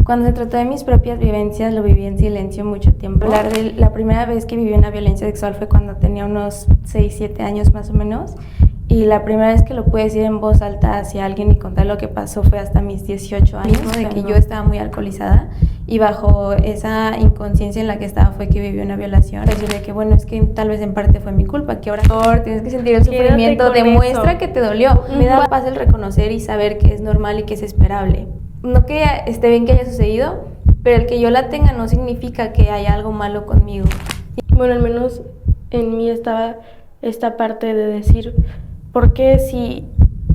Cuando se trató de mis propias vivencias, lo viví en silencio mucho tiempo. Hablar de la primera vez que viví una violencia sexual fue cuando tenía unos 6, 7 años más o menos. Y la primera vez que lo pude decir en voz alta hacia alguien y contar lo que pasó fue hasta mis 18 años, de que yo estaba muy alcoholizada y bajo esa inconsciencia en la que estaba fue que viví una violación. Decirle que bueno, es que tal vez en parte fue mi culpa, que ahora tienes que sentir el sufrimiento, demuestra que te dolió. Me da paz el reconocer y saber que es normal y que es esperable. No que esté bien que haya sucedido, pero el que yo la tenga no significa que haya algo malo conmigo. Bueno, al menos en mí estaba esta parte de decir, ¿por qué si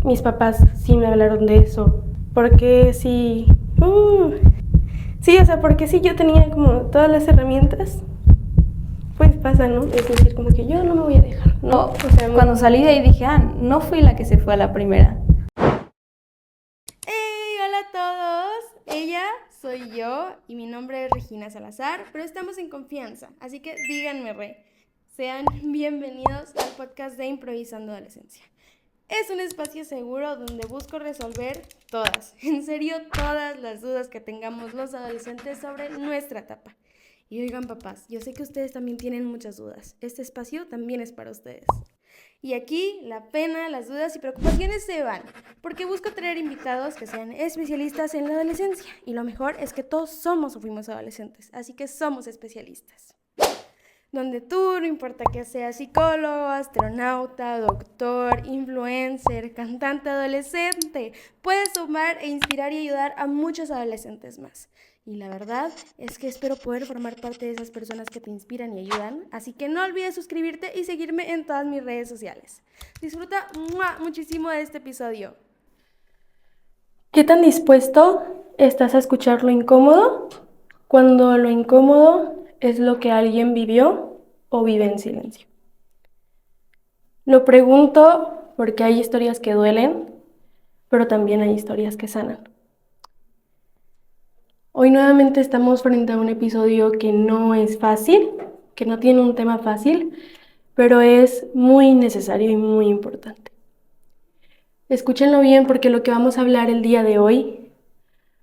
mis papás sí me hablaron de eso? ¿Por qué si... Sí, o sea, porque si yo tenía como todas las herramientas, pues pasa, ¿no? Es decir, como que yo no me voy a dejar, ¿no? O sea, cuando salí de ahí dije, no fui la que se fue a la primera. ¡Hey! Hola a todos. Ella soy yo y mi nombre es Regina Salazar, pero estamos en confianza, así que díganme Re. Sean bienvenidos al podcast de Improvisando Adolescencia. Es un espacio seguro donde busco resolver todas, en serio, todas las dudas que tengamos los adolescentes sobre nuestra etapa. Y oigan papás, yo sé que ustedes también tienen muchas dudas. Este espacio también es para ustedes. Y aquí la pena, las dudas y preocupaciones se van, porque busco traer invitados que sean especialistas en la adolescencia. Y lo mejor es que todos somos o fuimos adolescentes, así que somos especialistas. Donde tú, no importa que seas psicólogo, astronauta, doctor, influencer, cantante adolescente, puedes sumar e inspirar y ayudar a muchos adolescentes más. Y la verdad es que espero poder formar parte de esas personas que te inspiran y ayudan, así que no olvides suscribirte y seguirme en todas mis redes sociales. Disfruta muchísimo de este episodio. ¿Qué tan dispuesto estás a escuchar lo incómodo cuando lo incómodo es lo que alguien vivió o vive en silencio? Lo pregunto porque hay historias que duelen, pero también hay historias que sanan. Hoy nuevamente estamos frente a un episodio que no es fácil, que no tiene un tema fácil, pero es muy necesario y muy importante. Escúchenlo bien porque lo que vamos a hablar el día de hoy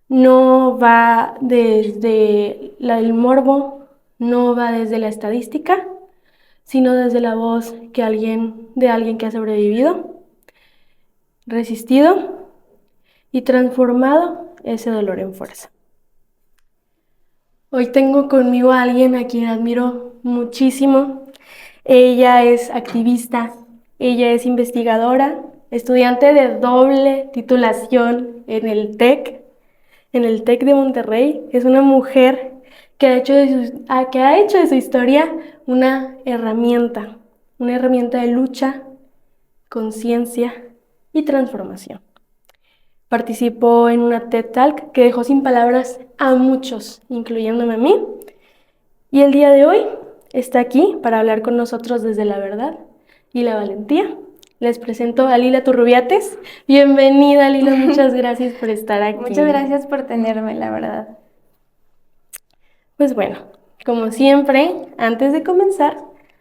no va desde el morbo, no va desde la estadística, sino desde la voz de alguien que ha sobrevivido, resistido y transformado ese dolor en fuerza. Hoy tengo conmigo a alguien a quien admiro muchísimo. Ella es activista, ella es investigadora, estudiante de doble titulación en el TEC de Monterrey. Es una mujer que ha hecho de su historia una herramienta de lucha, conciencia y transformación. Participó en una TED Talk que dejó sin palabras a muchos, incluyéndome a mí. Y el día de hoy está aquí para hablar con nosotros desde la verdad y la valentía. Les presento a Lila Turrubiates. Bienvenida, Lila, muchas gracias por estar aquí. Muchas gracias por tenerme, la verdad. Pues bueno, como siempre, antes de comenzar,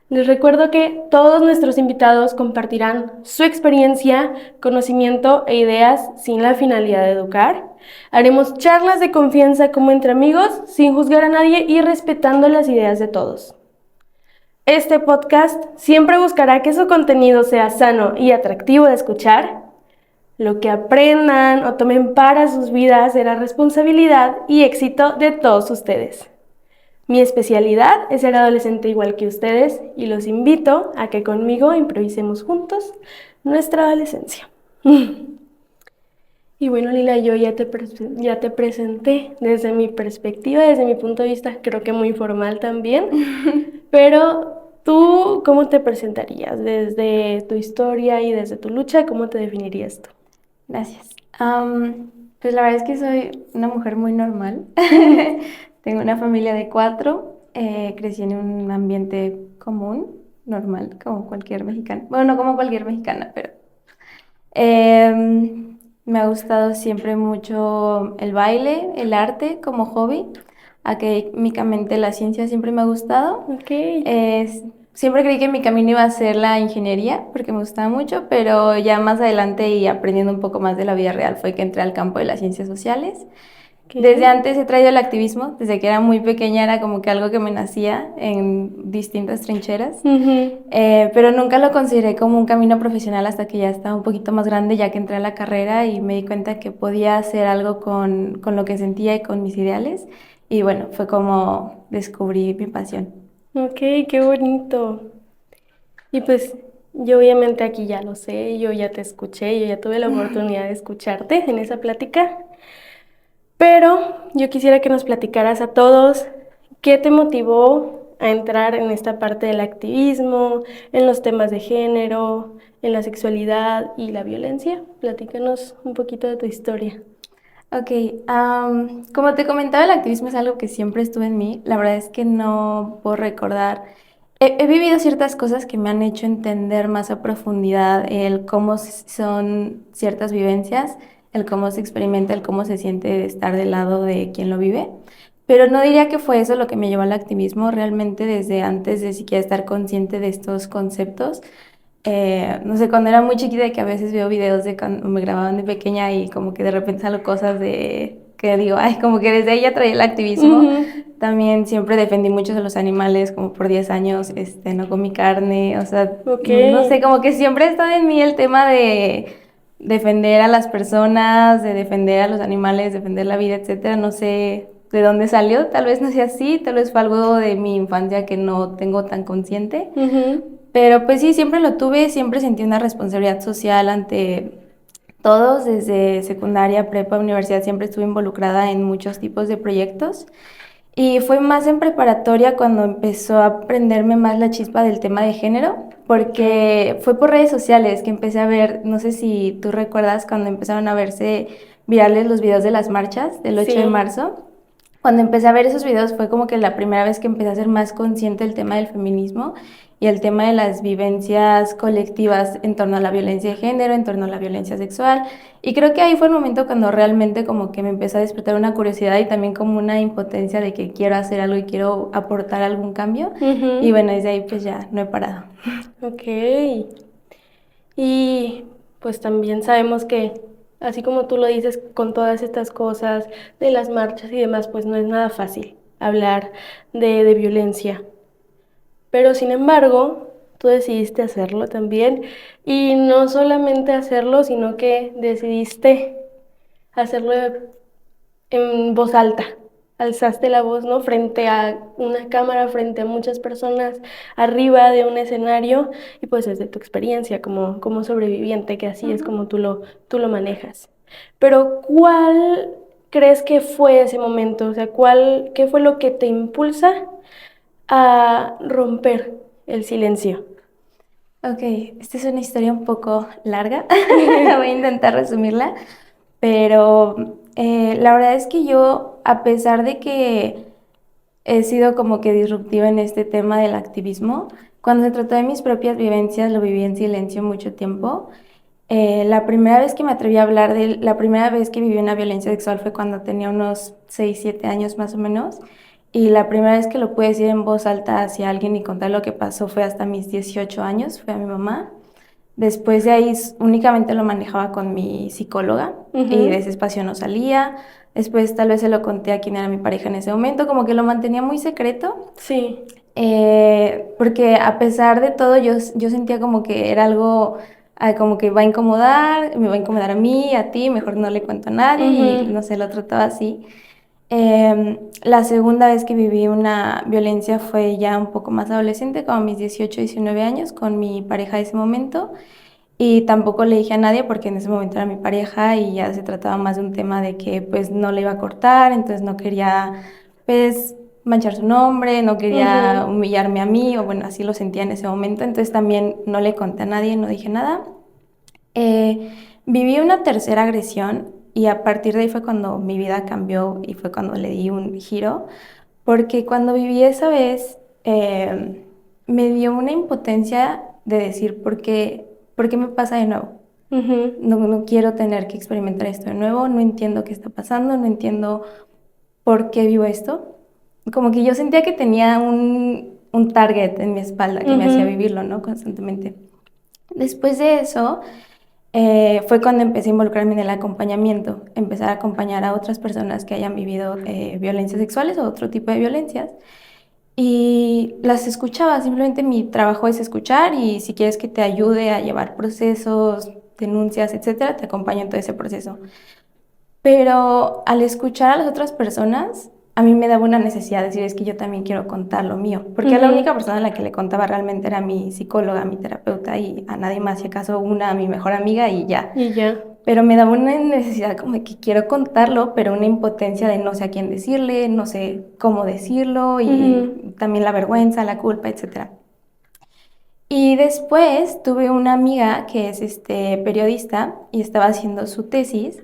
les recuerdo que todos nuestros invitados compartirán su experiencia, conocimiento e ideas sin la finalidad de educar. Haremos charlas de confianza como entre amigos, sin juzgar a nadie y respetando las ideas de todos. Este podcast siempre buscará que su contenido sea sano y atractivo de escuchar. Lo que aprendan o tomen para sus vidas será responsabilidad y éxito de todos ustedes. Mi especialidad es ser adolescente igual que ustedes y los invito a que conmigo improvisemos juntos nuestra adolescencia. Y bueno, Lila, yo ya te presenté desde mi perspectiva, desde mi punto de vista, creo que muy formal también, pero ¿tú cómo te presentarías? Desde tu historia y desde tu lucha, ¿cómo te definirías tú? Gracias. Pues la verdad es que soy una mujer muy normal. Tengo una familia de 4, crecí en un ambiente común, normal, como cualquier mexicana. Bueno, no como cualquier mexicana, pero me ha gustado siempre mucho el baile, el arte como hobby. Académicamente la ciencia siempre me ha gustado. Okay. Siempre creí que mi camino iba a ser la ingeniería, porque me gustaba mucho, pero ya más adelante y aprendiendo un poco más de la vida real fue que entré al campo de las ciencias sociales. Ok. Desde antes he traído el activismo, desde que era muy pequeña era como que algo que me nacía en distintas trincheras, Ujú. pero nunca lo consideré como un camino profesional hasta que ya estaba un poquito más grande, ya que entré a la carrera y me di cuenta que podía hacer algo con lo que sentía y con mis ideales. Y bueno, fue como descubrí mi pasión. Ok, qué bonito. Y pues yo obviamente aquí ya lo sé, yo ya te escuché, yo ya tuve la oportunidad de escucharte en esa plática, pero yo quisiera que nos platicaras a todos qué te motivó a entrar en esta parte del activismo, en los temas de género, en la sexualidad y la violencia. Platícanos un poquito de tu historia. Ok, como te comentaba, el activismo es algo que siempre estuvo en mí. La verdad es que no puedo recordar. He vivido ciertas cosas que me han hecho entender más a profundidad el cómo son ciertas vivencias, el cómo se experimenta, el cómo se siente estar del lado de quien lo vive. Pero no diría que fue eso lo que me llevó al activismo, realmente desde antes de siquiera estar consciente de estos conceptos. No sé, cuando era muy chiquita, que a veces veo videos de cuando me grababan de pequeña y como que de repente salgo cosas de que digo, ay, como que desde ahí ya traía el activismo. Ujú. También siempre defendí mucho de los animales, como por 10 años, no comí carne, o sea, Ok. no sé, como que siempre ha estado en mí el tema de defender a las personas, de defender a los animales, defender la vida, etcétera. No sé de dónde salió, tal vez no sea así, tal vez fue algo de mi infancia que no tengo tan consciente. Ujú. Pero pues sí, siempre lo tuve, siempre sentí una responsabilidad social ante todos, desde secundaria, prepa, universidad, siempre estuve involucrada en muchos tipos de proyectos. Y fue más en preparatoria cuando empezó a prenderme más la chispa del tema de género, porque fue por redes sociales que empecé a ver, no sé si tú recuerdas cuando empezaron a verse virales los videos de las marchas del 8 de Sí. marzo. Cuando empecé a ver esos videos fue como que la primera vez que empecé a ser más consciente del tema del feminismo y el tema de las vivencias colectivas en torno a la violencia de género, en torno a la violencia sexual. Y creo que ahí fue el momento cuando realmente como que me empezó a despertar una curiosidad y también como una impotencia de que quiero hacer algo y quiero aportar algún cambio. Y Ujú. bueno, desde ahí pues ya no he parado. Ok. Y pues también sabemos que, así como tú lo dices, con todas estas cosas de las marchas y demás, pues no es nada fácil hablar de violencia. Pero sin embargo, tú decidiste hacerlo también. Y no solamente hacerlo, sino que decidiste hacerlo en voz alta. Alzaste la voz, ¿no? Frente a una cámara, frente a muchas personas, arriba de un escenario, y pues desde tu experiencia como sobreviviente, que así es como tú lo manejas. Pero ¿cuál crees que fue ese momento? O sea, qué fue lo que te impulsa a romper el silencio? Ok, esta es una historia un poco larga, voy a intentar resumirla, pero la verdad es que yo, a pesar de que he sido como que disruptiva en este tema del activismo, cuando se trató de mis propias vivencias lo viví en silencio mucho tiempo. La primera vez que me atreví a hablar de la primera vez que viví una violencia sexual fue cuando tenía unos 6 7 años más o menos. Y la primera vez que lo pude decir en voz alta hacia alguien y contar lo que pasó fue hasta mis 18 años, fue a mi mamá. Después de ahí únicamente lo manejaba con mi psicóloga y de Ujú. ese espacio no salía. Después tal vez se lo conté a quien era mi pareja en ese momento, como que lo mantenía muy secreto. Sí. Porque a pesar de todo yo sentía como que era algo como que va a incomodar, me va a incomodar a mí, a ti, mejor no le cuento a nadie y Ujú. no sé, lo trataba así. La segunda vez que viví una violencia fue ya un poco más adolescente, como a mis 18 19 años, con mi pareja de ese momento. Y tampoco le dije a nadie porque en ese momento era mi pareja y ya se trataba más de un tema de que pues no le iba a cortar, entonces no quería pues manchar su nombre, no quería Ujú. humillarme a mí, o bueno, así lo sentía en ese momento, entonces también no le conté a nadie, no dije nada. Eh, Viví una tercera agresión y a partir de ahí fue cuando mi vida cambió y fue cuando le di un giro, porque cuando viví esa vez me dio una impotencia de decir, por qué me pasa de nuevo? Ujú. No quiero tener que experimentar esto de nuevo, no entiendo qué está pasando, no entiendo por qué vivo esto. Como que yo sentía que tenía un target en mi espalda que me hacía Ujú. vivirlo, ¿no? Constantemente. Después de eso, fue cuando empecé a involucrarme en el acompañamiento, empezar a acompañar a otras personas que hayan vivido violencias sexuales o otro tipo de violencias. Y las escuchaba, simplemente mi trabajo es escuchar y si quieres que te ayude a llevar procesos, denuncias, etcétera, te acompaño en todo ese proceso. Pero al escuchar a las otras personas, a mí me daba una necesidad de decir, es que yo también quiero contar lo mío, porque la única persona a la que le contaba realmente era mi psicóloga, mi terapeuta, y a nadie más, si acaso una, mi mejor amiga y ya. Y ya. Pero me daba una necesidad como de que quiero contarlo, pero una impotencia de no sé a quién decirle, no sé cómo decirlo, y también la vergüenza, la culpa, etcétera. Y después tuve una amiga que es periodista y estaba haciendo su tesis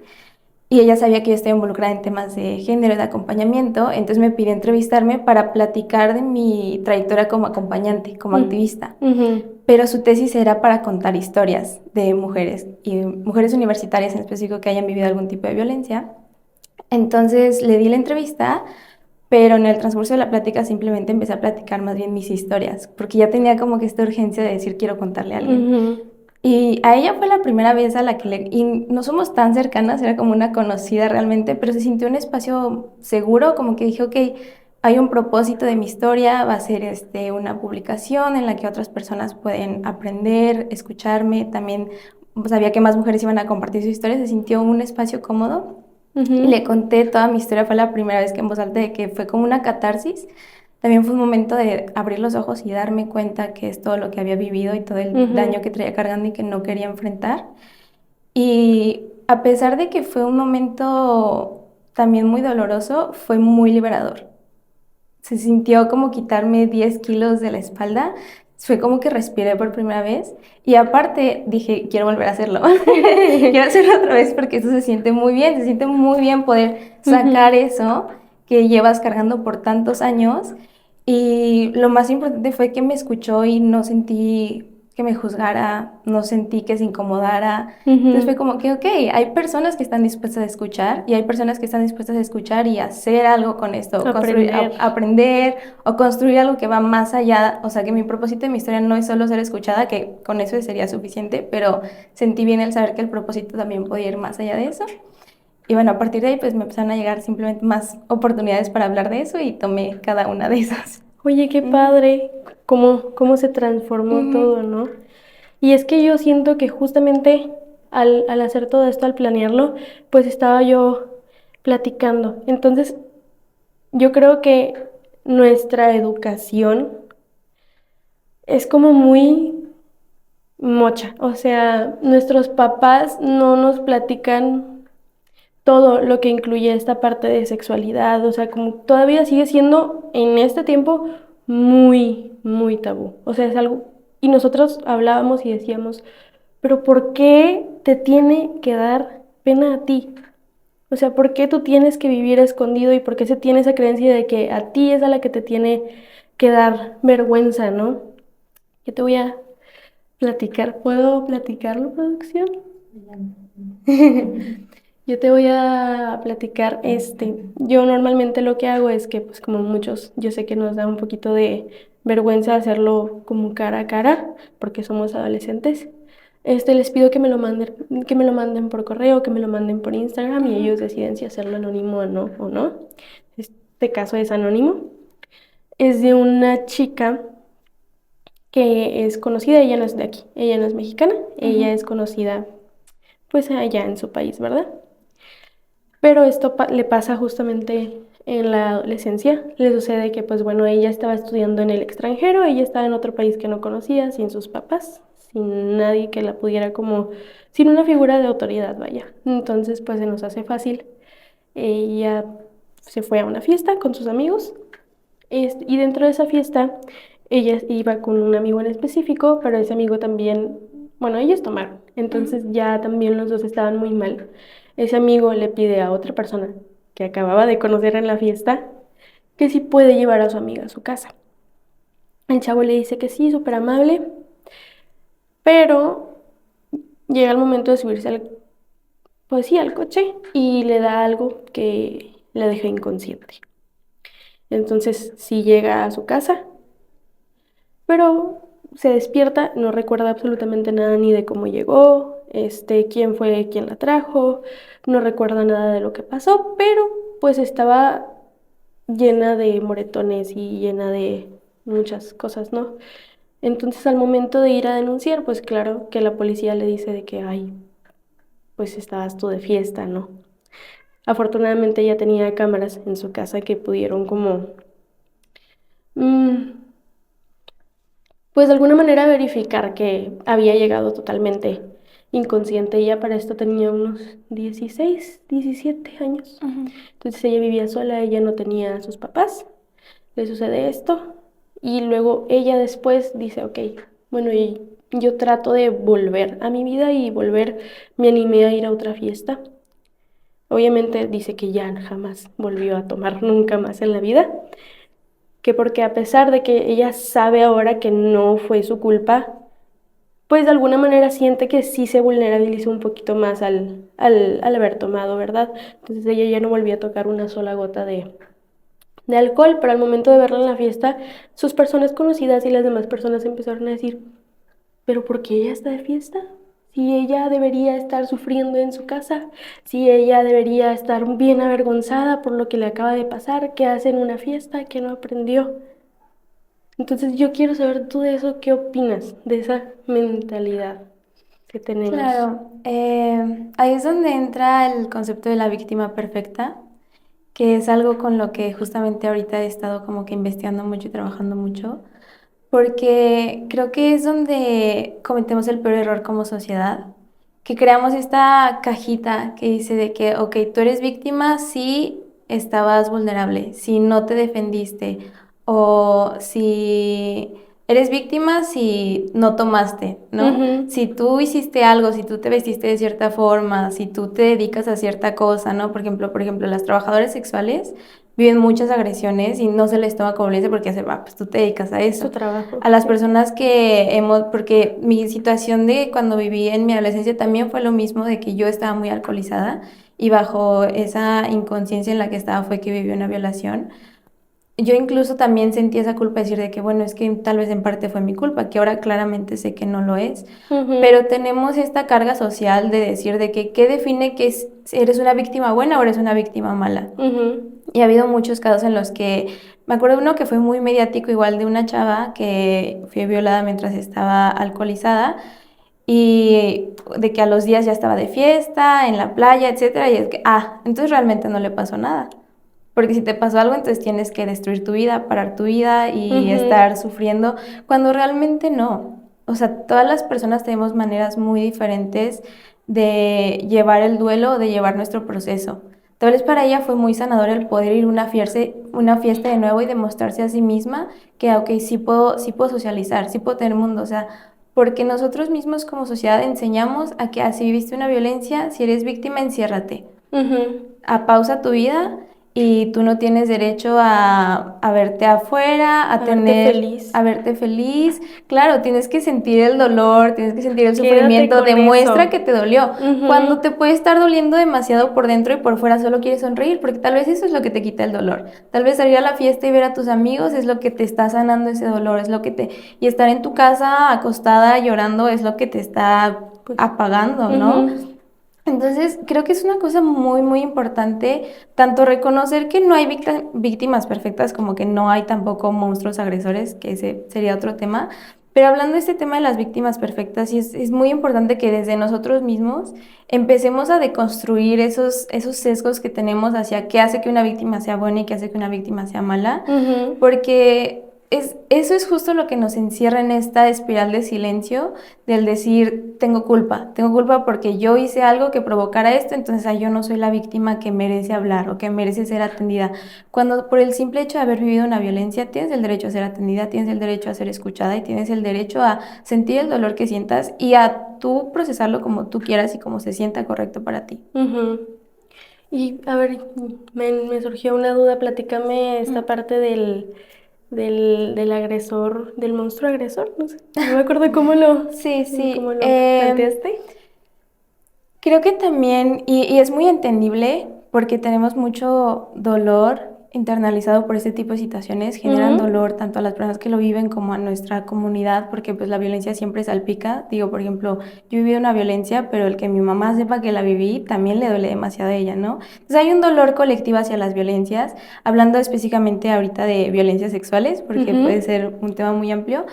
y ella sabía que yo estaba involucrada en temas de género, de acompañamiento, entonces me pidió entrevistarme para platicar de mi trayectoria como acompañante, como activista. Pero su tesis era para contar historias de mujeres y mujeres universitarias en específico que hayan vivido algún tipo de violencia. Entonces le di la entrevista, pero en el transcurso de la plática simplemente empecé a platicar más bien mis historias, porque ya tenía como que esta urgencia de decir quiero contarle a alguien. Y a ella fue la primera vez a la que y no somos tan cercanas, era como una conocida realmente, pero se sintió un espacio seguro, como que dije, ok, hay un propósito de mi historia, va a ser una publicación en la que otras personas pueden aprender, escucharme, también sabía que más mujeres iban a compartir su historia, se sintió un espacio cómodo. Y le conté toda mi historia, fue la primera vez que en voz alta, de que fue como una catarsis. También fue un momento de abrir los ojos y darme cuenta que es todo lo que había vivido y todo el daño que traía cargando y que no quería enfrentar. Y a pesar de que fue un momento también muy doloroso, fue muy liberador. Se sintió como quitarme 10 kilos de la espalda. Fue como que respiré por primera vez. Y aparte dije, quiero volver a hacerlo. Quiero hacerlo otra vez porque eso se siente muy bien. Se siente muy bien poder sacar eso que llevas cargando por tantos años. Y lo más importante fue que me escuchó y no sentí que me juzgara, no sentí que se incomodara. Entonces fue como que, ok, hay personas que están dispuestas a escuchar y hay personas que están dispuestas a escuchar y hacer algo con esto, aprender o construir algo que va más allá. O sea, que mi propósito de mi historia no es solo ser escuchada, que con eso sería suficiente, pero sentí bien el saber que el propósito también podía ir más allá de eso. Y bueno, a partir de ahí pues me empezaron a llegar simplemente más oportunidades para hablar de eso y tomé cada una de esas. Oye, qué padre cómo se transformó todo, ¿no? Y es que yo siento que justamente al hacer todo esto, al planearlo, pues estaba yo platicando. Entonces, yo creo que nuestra educación es como muy mocha. O sea, nuestros papás no nos platican todo lo que incluye esta parte de sexualidad, o sea, como todavía sigue siendo en este tiempo muy, muy tabú. O sea, es algo, y nosotros hablábamos y decíamos, pero ¿por qué te tiene que dar pena a ti? O sea, ¿por qué tú tienes que vivir escondido y por qué se tiene esa creencia de que a ti es a la que te tiene que dar vergüenza, ¿no? Yo te voy a platicar, ¿puedo platicarlo, producción? Yo te voy a platicar, yo normalmente lo que hago es que, pues como muchos, yo sé que nos da un poquito de vergüenza hacerlo como cara a cara, porque somos adolescentes. Les pido que me lo manden por correo, que me lo manden por Instagram y ellos deciden si hacerlo anónimo o no. Este caso es anónimo. Es de una chica que es conocida, ella no es de aquí, ella no es mexicana, ella es conocida pues allá en su país, ¿verdad? Pero esto le pasa justamente en la adolescencia. Le sucede que, pues bueno, ella estaba estudiando en el extranjero, ella estaba en otro país que no conocía, sin sus papás, sin nadie que la pudiera sin una figura de autoridad, vaya. Entonces, pues se nos hace fácil. Ella se fue a una fiesta con sus amigos y dentro de esa fiesta ella iba con un amigo en específico, pero ese amigo también, bueno, ellos tomaron. Entonces ya también los dos estaban muy mal. Ese amigo le pide a otra persona que acababa de conocer en la fiesta que si puede llevar a su amiga a su casa. El chavo le dice que sí, súper amable, pero llega el momento de subirse pues sí, al coche y le da algo que la deja inconsciente. Entonces sí llega a su casa, pero se despierta, no recuerda absolutamente nada ni de cómo llegó, quién fue quien la trajo, no recuerda nada de lo que pasó, pero pues estaba llena de moretones y llena de muchas cosas, ¿no? Entonces al momento de ir a denunciar, pues claro que la policía le dice de que, ay, pues estabas tú de fiesta, ¿no? Afortunadamente ella tenía cámaras en su casa que pudieron como, mm, pues de alguna manera verificar que había llegado totalmente inconsciente. Ella para esto tenía unos 16, 17 años. Ujú. Entonces ella vivía sola, ella no tenía a sus papás, le sucede esto y luego ella después dice, ok, bueno, y yo trato de volver a mi vida y volver, me animé a ir a otra fiesta. Obviamente dice que ya jamás volvió a tomar nunca más en la vida, que porque a pesar de que ella sabe ahora que no fue su culpa, pues de alguna manera siente que sí se vulnerabilizó un poquito más al haber tomado, ¿verdad? Entonces ella ya no volvió a tocar una sola gota de alcohol, pero al momento de verla en la fiesta, sus personas conocidas y las demás personas empezaron a decir, ¿pero por qué ella está de fiesta? Si ella debería estar sufriendo en su casa, si ella debería estar bien avergonzada por lo que le acaba de pasar, ¿qué hace en una fiesta que no aprendió? Entonces yo quiero saber tú de eso, ¿qué opinas de esa mentalidad que tenemos? Claro, ahí es donde entra el concepto de la víctima perfecta, que es algo con lo que justamente ahorita he estado como que investigando mucho y trabajando mucho, porque creo que es donde cometemos el peor error como sociedad, que creamos esta cajita que dice de que, ok, tú eres víctima si estabas vulnerable, si no te defendiste, o si eres víctima si no tomaste, ¿no? Ujú, Si tú hiciste algo, si tú te vestiste de cierta forma, si tú te dedicas a cierta cosa, ¿no? Por ejemplo, las trabajadoras sexuales viven muchas agresiones y no se les toma como violencia porque pues tú te dedicas a su eso. trabajo, A las sí. personas que hemos, porque mi situación de cuando viví en mi adolescencia también fue lo mismo, de que yo estaba muy alcoholizada y bajo esa inconsciencia en la que estaba fue que viví una violación. Yo incluso también sentí esa culpa de decir de que, bueno, es que tal vez en parte fue mi culpa, que ahora claramente sé que no lo es, Ujú, pero tenemos esta carga social de decir de que, ¿qué define que eres una víctima buena o eres una víctima mala? ujú, Y ha habido muchos casos en los que, me acuerdo de uno que fue muy mediático, igual de una chava que fue violada mientras estaba alcoholizada y de que a los días ya estaba de fiesta, en la playa, etcétera, y es que, entonces realmente no le pasó nada. Porque si te pasó algo, entonces tienes que destruir tu vida, parar tu vida y ujú, estar sufriendo, cuando realmente no. O sea, todas las personas tenemos maneras muy diferentes de llevar el duelo o de llevar nuestro proceso. Tal vez para ella fue muy sanador el poder ir a una fiesta de nuevo y demostrarse a sí misma que, ok, sí puedo socializar, sí puedo tener mundo. O sea, porque nosotros mismos como sociedad enseñamos a que si viviste una violencia, si eres víctima, enciérrate, ujú. a pausa tu vida y tú no tienes derecho a verte afuera, A verte feliz. a verte feliz. Claro, tienes que sentir el dolor, tienes que sentir el Quédate sufrimiento, con demuestra que eso. te dolió. Cuando Ujú, te puede estar doliendo demasiado por dentro y por fuera, solo quieres sonreír, porque tal vez eso es lo que te quita el dolor. Tal vez salir a la fiesta y ver a tus amigos es lo que te está sanando ese dolor, y estar en tu casa acostada llorando es lo que te está pues, apagando, ¿no? ujú, Entonces, creo que es una cosa muy, muy importante, tanto reconocer que no hay víctimas perfectas como que no hay tampoco monstruos agresores, que ese sería otro tema. Pero hablando de este tema de las víctimas perfectas, sí es muy importante que desde nosotros mismos empecemos a deconstruir esos sesgos que tenemos hacia qué hace que una víctima sea buena y qué hace que una víctima sea mala, ujú. porque eso es justo lo que nos encierra en esta espiral de silencio del decir, tengo culpa porque yo hice algo que provocara esto, entonces yo no soy la víctima que merece hablar o que merece ser atendida. Cuando por el simple hecho de haber vivido una violencia, tienes el derecho a ser atendida, tienes el derecho a ser escuchada y tienes el derecho a sentir el dolor que sientas y a tú procesarlo como tú quieras y como se sienta correcto para ti. Ujú. Y a ver, me surgió una duda, platícame esta Mm. parte del agresor, del monstruo agresor, no sé, no me acuerdo cómo lo, Sí, cómo sí. lo planteaste. Creo que también, y es muy entendible porque tenemos mucho dolor internalizado por este tipo de situaciones generan dolor tanto a las personas que lo viven como a nuestra comunidad, porque pues la violencia siempre salpica. Digo, por ejemplo, yo he vivido una violencia, pero el que mi mamá sepa que la viví también le duele demasiado a ella, ¿no? Entonces hay un dolor colectivo hacia las violencias, hablando específicamente ahorita de violencias sexuales, porque puede ser un tema muy amplio.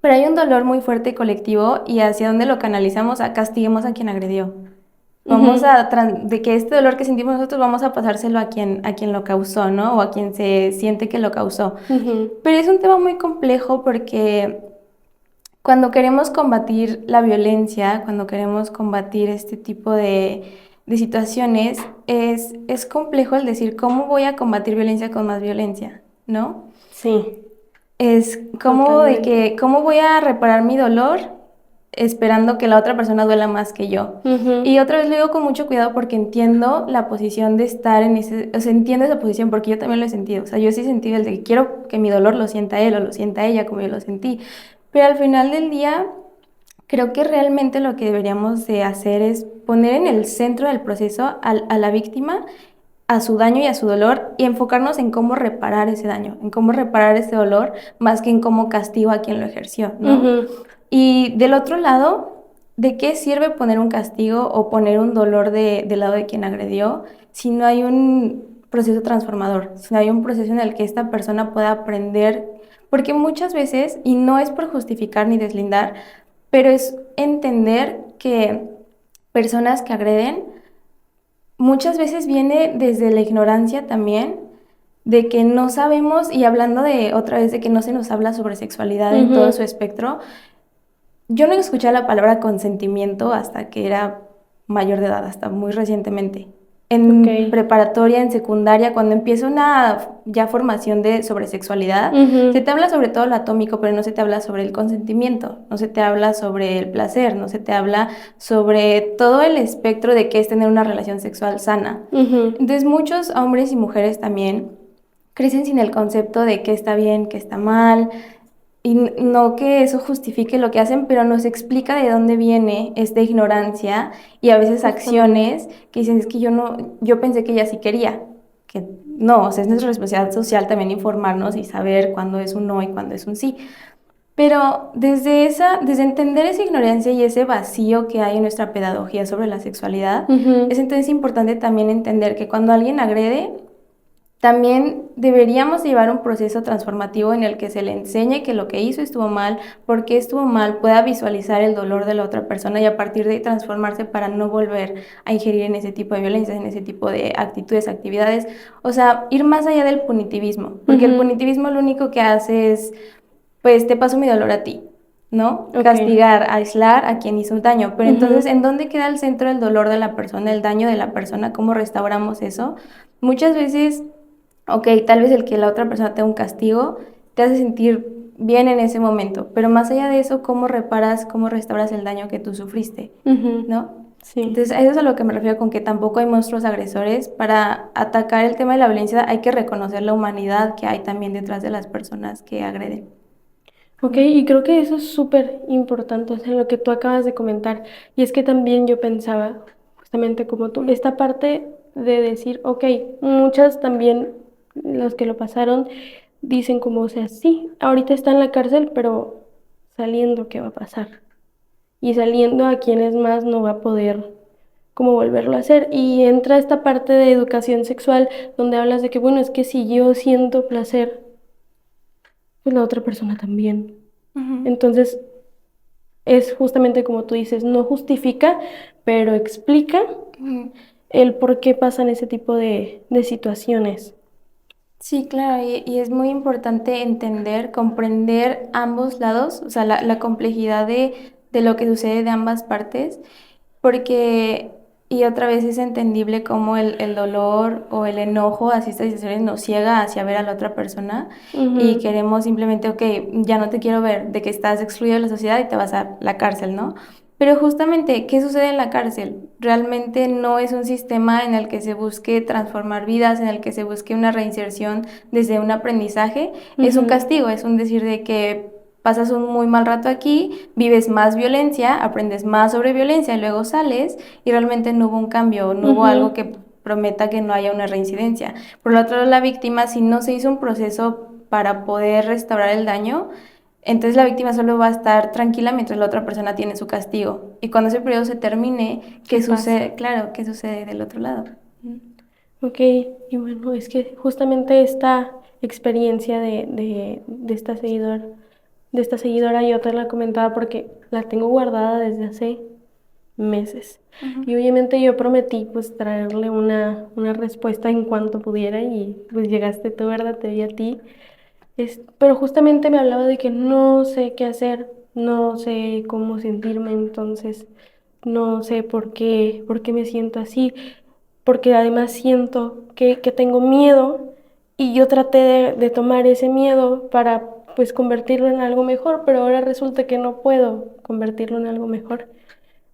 Pero hay un dolor muy fuerte colectivo y hacia dónde lo canalizamos, a castiguemos a quien agredió. Vamos de que este dolor que sentimos nosotros vamos a pasárselo a quien lo causó, ¿no? O a quien se siente que lo causó. Pero es un tema muy complejo porque cuando queremos combatir la violencia, cuando queremos combatir este tipo de situaciones, es complejo el decir cómo voy a combatir violencia con más violencia, ¿no? Sí. Es como de que, ¿cómo voy a reparar mi dolor esperando que la otra persona duela más que yo? Y otra vez lo digo con mucho cuidado porque entiendo la posición de estar en ese, o sea, entiendo esa posición porque yo también lo he sentido. O sea, yo sí he sentido el de que quiero que mi dolor lo sienta él o lo sienta ella como yo lo sentí. Pero al final del día, creo que realmente lo que deberíamos de hacer es poner en el centro del proceso a la víctima, a su daño y a su dolor, y enfocarnos en cómo reparar ese daño, en cómo reparar ese dolor, más que en cómo castigo a quien lo ejerció, ¿no? Y del otro lado, ¿de qué sirve poner un castigo o poner un dolor del lado de quien agredió si no hay un proceso transformador, si no hay un proceso en el que esta persona pueda aprender? Porque muchas veces, y no es por justificar ni deslindar, pero es entender que personas que agreden muchas veces viene desde la ignorancia también, de que no sabemos, y hablando de otra vez de que no se nos habla sobre sexualidad en todo su espectro. Yo no escuché la palabra consentimiento hasta que era mayor de edad, hasta muy recientemente. En preparatoria, en secundaria, cuando empieza una ya formación sobre sexualidad, se te habla sobre todo lo atómico, pero no se te habla sobre el consentimiento, no se te habla sobre el placer, no se te habla sobre todo el espectro de qué es tener una relación sexual sana. Entonces muchos hombres y mujeres también crecen sin el concepto de qué está bien, qué está mal, y no que eso justifique lo que hacen, pero nos explica de dónde viene esta ignorancia y a veces acciones que dicen, es que yo pensé que ella sí quería, que no, o sea, es nuestra responsabilidad social también informarnos y saber cuándo es un no y cuándo es un sí. Pero desde entender esa ignorancia y ese vacío que hay en nuestra pedagogía sobre la sexualidad, es entonces importante también entender que cuando alguien agrede, también deberíamos llevar un proceso transformativo en el que se le enseñe que lo que hizo estuvo mal, por qué estuvo mal, pueda visualizar el dolor de la otra persona y a partir de ahí transformarse para no volver a ingerir en ese tipo de violencias, en ese tipo de actitudes, actividades. O sea, ir más allá del punitivismo, porque el punitivismo lo único que hace es, pues te paso mi dolor a ti, ¿no? Castigar, aislar a quien hizo el daño. Pero entonces, ¿en dónde queda el centro del dolor de la persona, el daño de la persona? ¿Cómo restauramos eso? Muchas veces, tal vez el que la otra persona te dé un castigo te hace sentir bien en ese momento, pero más allá de eso, ¿cómo reparas, cómo restauras el daño que tú sufriste? ¿No? Sí. Entonces, eso es a lo que me refiero con que tampoco hay monstruos agresores. Para atacar el tema de la violencia hay que reconocer la humanidad que hay también detrás de las personas que agreden. Y creo que eso es súper importante, o sea, lo que tú acabas de comentar. Y es que también yo pensaba, justamente como tú, esta parte de decir, muchas también, los que lo pasaron, dicen como, o sea, sí, ahorita está en la cárcel, pero saliendo, ¿qué va a pasar? Y saliendo, a quienes más no va a poder como volverlo a hacer. Y entra esta parte de educación sexual donde hablas de que, bueno, es que si yo siento placer, pues la otra persona también. Entonces, es justamente como tú dices, no justifica, pero explica el por qué pasan ese tipo de situaciones. Sí, claro, y es muy importante entender, comprender ambos lados, o sea, la complejidad de lo que sucede de ambas partes, porque, y otra vez es entendible cómo el dolor o el enojo hacia estas situaciones nos ciega hacia ver a la otra persona y queremos simplemente, ya no te quiero ver, de que estás excluido de la sociedad y te vas a la cárcel, ¿no? Pero justamente, ¿qué sucede en la cárcel? Realmente no es un sistema en el que se busque transformar vidas, en el que se busque una reinserción desde un aprendizaje. Es un castigo, es un decir de que pasas un muy mal rato aquí, vives más violencia, aprendes más sobre violencia y luego sales y realmente no hubo un cambio, no hubo algo que prometa que no haya una reincidencia. Por lo otro lado, la víctima, si no se hizo un proceso para poder restaurar el daño, entonces la víctima solo va a estar tranquila mientras la otra persona tiene su castigo. Y cuando ese periodo se termine, ¿qué sucede? Claro, ¿qué sucede del otro lado? Ok, y bueno, es que justamente esta experiencia de esta seguidora yo te la comentaba porque la tengo guardada desde hace meses. Y obviamente yo prometí pues traerle una respuesta en cuanto pudiera y pues llegaste tú, ¿verdad? Te vi a ti. Pero justamente me hablaba de que no sé qué hacer, no sé cómo sentirme, entonces no sé por qué me siento así, porque además siento que tengo miedo y yo traté de tomar ese miedo para pues convertirlo en algo mejor, pero ahora resulta que no puedo convertirlo en algo mejor.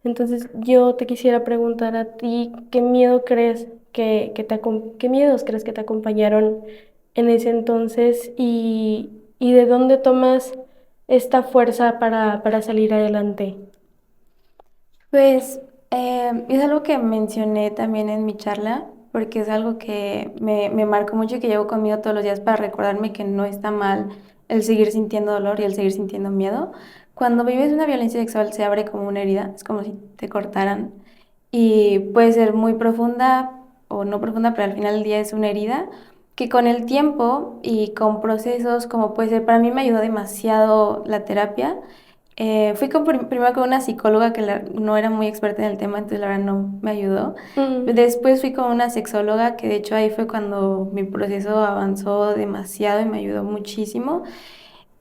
Entonces yo te quisiera preguntar a ti, ¿qué miedo crees qué miedos crees que te acompañaron en ese entonces y de dónde tomas esta fuerza para salir adelante? Pues es algo que mencioné también en mi charla, porque es algo que me marcó mucho y que llevo conmigo todos los días para recordarme que no está mal el seguir sintiendo dolor y el seguir sintiendo miedo. Cuando vives una violencia sexual se abre como una herida, es como si te cortaran y puede ser muy profunda o no profunda, pero al final del día es una herida que con el tiempo y con procesos como puede ser, para mí me ayudó demasiado la terapia. Fui primero con una psicóloga que no era muy experta en el tema, entonces la verdad no me ayudó. Mm, Después fui con una sexóloga que de hecho ahí fue cuando mi proceso avanzó demasiado y me ayudó muchísimo.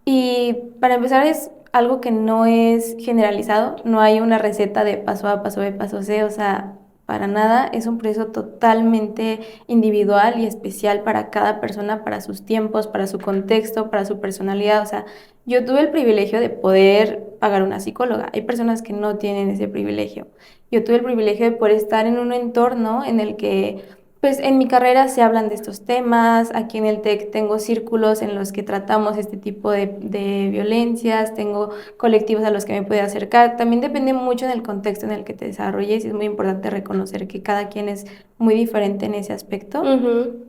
Y para empezar es algo que no es generalizado, no hay una receta de paso A, paso B, paso C, o sea, para nada, es un proceso totalmente individual y especial para cada persona, para sus tiempos, para su contexto, para su personalidad, o sea, yo tuve el privilegio de poder pagar una psicóloga, hay personas que no tienen ese privilegio, yo tuve el privilegio de poder estar en un entorno en el que pues en mi carrera se hablan de estos temas, aquí en el TEC tengo círculos en los que tratamos este tipo de violencias, tengo colectivos a los que me puedo acercar, también depende mucho del contexto en el que te desarrolles y es muy importante reconocer que cada quien es muy diferente en ese aspecto. ujú,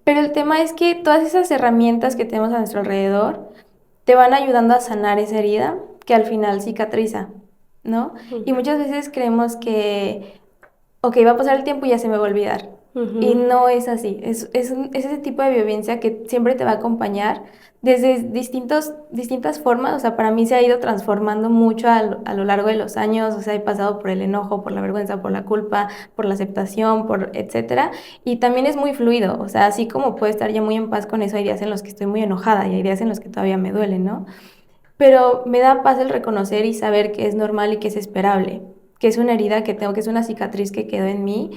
Pero el tema es que todas esas herramientas que tenemos a nuestro alrededor te van ayudando a sanar esa herida que al final cicatriza, ¿no? Y muchas veces creemos que ok, va a pasar el tiempo y ya se me va a olvidar. Y ujú, no es así, es ese tipo de violencia que siempre te va a acompañar desde distintas formas, o sea, para mí se ha ido transformando mucho a lo largo de los años, o sea, he pasado por el enojo, por la vergüenza, por la culpa, por la aceptación, por etcétera, y también es muy fluido, o sea, así como puedo estar ya muy en paz con eso, hay días en los que estoy muy enojada y hay días en los que todavía me duele, ¿no? Pero me da paz el reconocer y saber que es normal y que es esperable, que es una herida que tengo, que es una cicatriz que quedó en mí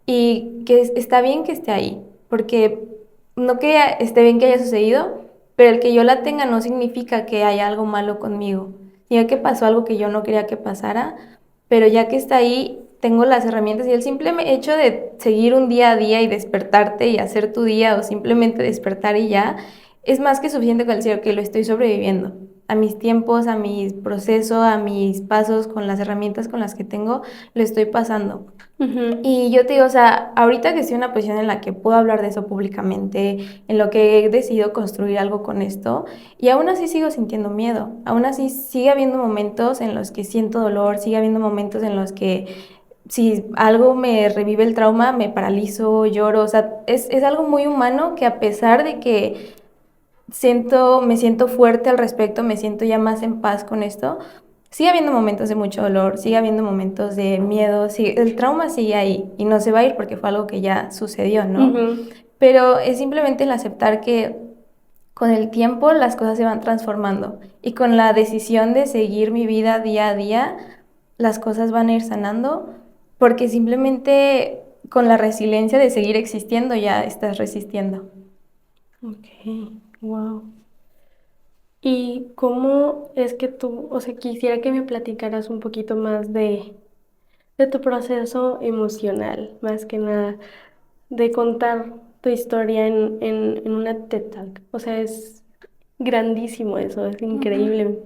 y que está bien que esté ahí, porque no que esté bien que haya sucedido, pero el que yo la tenga no significa que haya algo malo conmigo, sino que pasó algo que yo no quería que pasara, pero ya que está ahí, tengo las herramientas y el simple hecho de seguir un día a día y despertarte y hacer tu día o simplemente despertar y ya, es más que suficiente con decir, ok, lo estoy sobreviviendo a mis tiempos, a mi proceso, a mis pasos, con las herramientas con las que tengo, lo estoy pasando. ujú, Y yo te digo, o sea, ahorita que estoy en una posición en la que puedo hablar de eso públicamente, en lo que he decidido construir algo con esto, y aún así sigo sintiendo miedo, aún así sigue habiendo momentos en los que siento dolor, sigue habiendo momentos en los que si algo me revive el trauma, me paralizo, lloro, o sea, es algo muy humano que a pesar de que me siento fuerte al respecto, me siento ya más en paz con esto. Sigue habiendo momentos de mucho dolor, sigue habiendo momentos de miedo, el trauma sigue ahí y no se va a ir porque fue algo que ya sucedió, ¿no? ujú. Pero es simplemente el aceptar que con el tiempo las cosas se van transformando y con la decisión de seguir mi vida día a día, las cosas van a ir sanando porque simplemente con la resiliencia de seguir existiendo ya estás resistiendo. Ok, wow. ¿Y cómo es que tú, o sea, quisiera que me platicaras un poquito más de tu proceso emocional, más que nada, de contar tu historia en una TED Talk? O sea, es grandísimo eso, es Ujú. increíble.